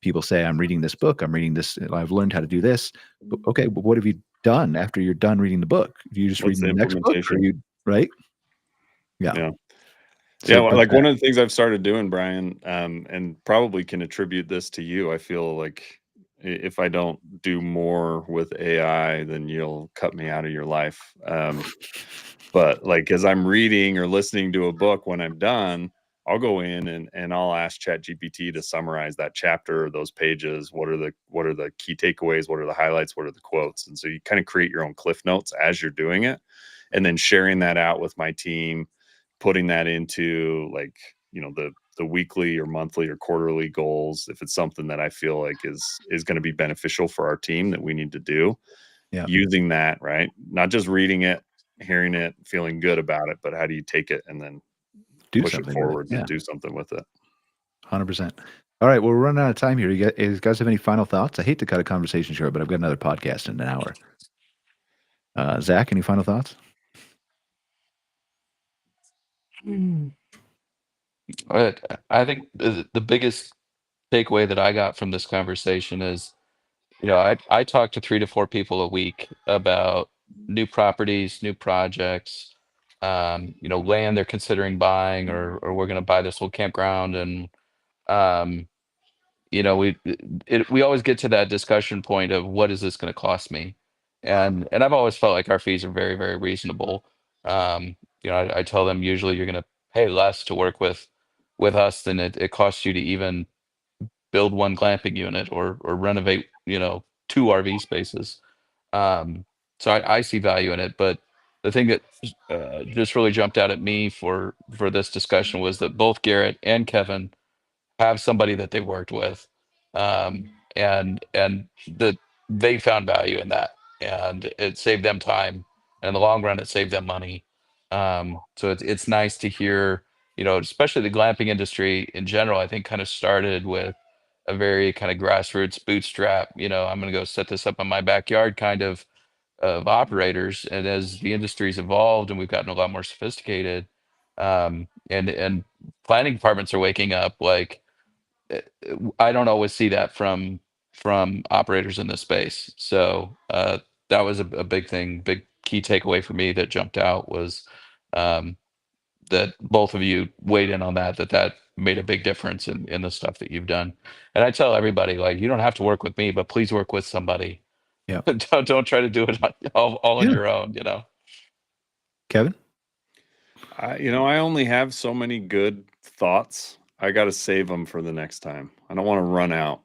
people say, I'm reading this book, I'm reading this, I've learned how to do this. But, okay, but what have you done after you're done reading the book? Do you just read the next book, or right? Yeah. So, Well, but like one of the things I've started doing, Brian, and probably can attribute this to you. I feel like if I don't do more with AI, then you'll cut me out of your life. But like as I'm reading or listening to a book, when I'm done, I'll go in and I'll ask ChatGPT to summarize that chapter or those pages. What are the key takeaways? What are the highlights? What are the quotes? And so you kind of create your own cliff notes as you're doing it, and then sharing that out with my team, putting that into like, the weekly or monthly or quarterly goals. If it's something that I feel like is going to be beneficial for our team that we need to do, using that, right? Not just reading it, hearing it, feeling good about it, but how do you take it and then push it forward and do something with it? 100%. All right. Well, we're running out of time here. You guys have any final thoughts? I hate to cut a conversation short, but I've got another podcast in an hour. Zach, any final thoughts? I think the biggest takeaway that I got from this conversation is, I talk to 3 to 4 people a week about new properties, new projects, land they're considering buying, or we're going to buy this whole campground. And, we always get to that discussion point of what is this going to cost me? And I've always felt like our fees are very, very reasonable. I tell them usually you're going to pay less to work with us than it costs you to even build one glamping unit or renovate, 2 RV spaces. So I see value in it, but the thing that just really jumped out at me for this discussion was that both Garrett and Kevin have somebody that they worked with, and that they found value in that, and it saved them time, and in the long run, it saved them money. So it's nice to hear, especially the glamping industry in general. I think kind of started with a very kind of grassroots bootstrap. I'm going to go set this up in my backyard kind of operators, and as the industry's evolved and we've gotten a lot more sophisticated, and planning departments are waking up, like I don't always see that from operators in this space. So that was a big thing, big key takeaway for me that jumped out was, um, that both of you weighed in on that made a big difference in the stuff that you've done. And I tell everybody, like, you don't have to work with me, but please work with somebody. Yeah. Don't try to do it all on your own. Kevin? I only have so many good thoughts. I got to save them for the next time. I don't want to run out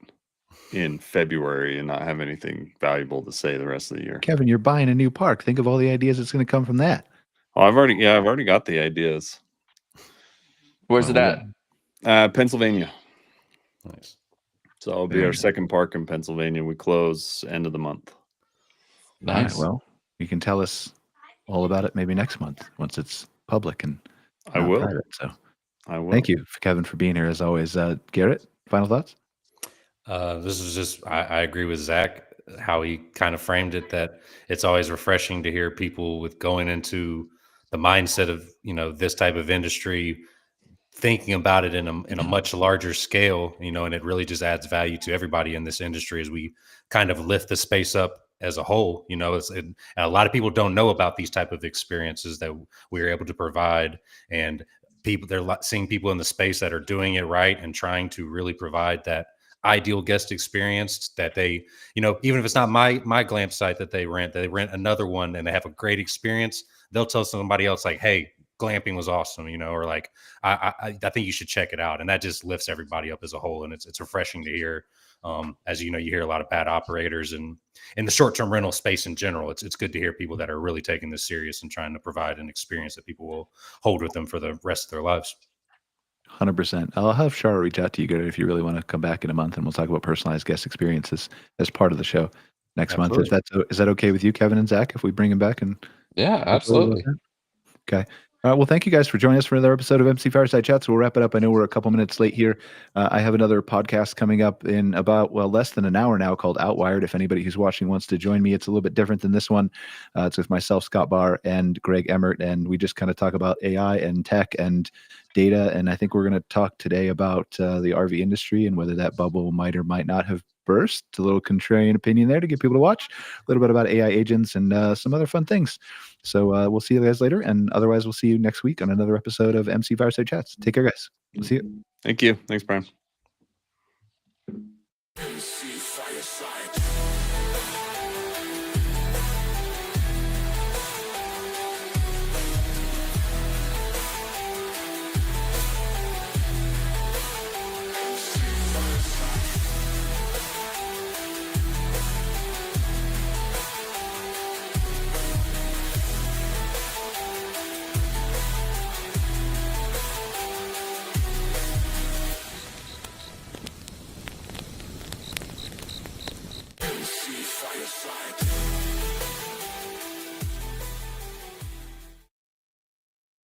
in February and not have anything valuable to say the rest of the year. Kevin, you're buying a new park. Think of all the ideas that's going to come from that. Oh, I've already got the ideas. Where's it at? Pennsylvania. Nice. So it'll be our second park in Pennsylvania. We close end of the month. Nice. All right, well, you can tell us all about it maybe next month once it's public and I will. private. So I will. thank you, Kevin, for being here as always. Garrett, final thoughts? This is just, I agree with Zach, how he kind of framed it, that it's always refreshing to hear people with going into the mindset of, this type of industry, thinking about it in a much larger scale, and it really just adds value to everybody in this industry as we kind of lift the space up as a whole. And a lot of people don't know about these type of experiences that we're able to provide, and they're seeing people in the space that are doing it right and trying to really provide that ideal guest experience that they, even if it's not my glamp site that they rent another one and they have a great experience, they'll tell somebody else like, hey, glamping was awesome, or like, I think you should check it out. And that just lifts everybody up as a whole. And it's refreshing to hear. As you hear a lot of bad operators and in the short-term rental space in general. It's good to hear people that are really taking this serious and trying to provide an experience that people will hold with them for the rest of their lives. 100%. I'll have Shara reach out to you, Garrett, if you really want to come back in a month, and we'll talk about personalized guest experiences as part of the show next month. Is that okay with you, Kevin and Zach, if we bring him back? And yeah, absolutely. Okay. All right. Well, thank you guys for joining us for another episode of MC Fireside Chats. We'll wrap it up. I know we're a couple minutes late here. I have another podcast coming up in about, less than an hour now, called Outwired. If anybody who's watching wants to join me, it's a little bit different than this one. It's with myself, Scott Barr, and Greg Emmert, and we just kind of talk about AI and tech and data. And I think we're going to talk today about the RV industry and whether that bubble might or might not have burst. A little contrarian opinion there to get people to watch. A little bit about AI agents and some other fun things. So we'll see you guys later, and otherwise we'll see you next week on another episode of MC Fireside Chats. Take care, guys. We'll see you. Thank you. Thanks, Brian.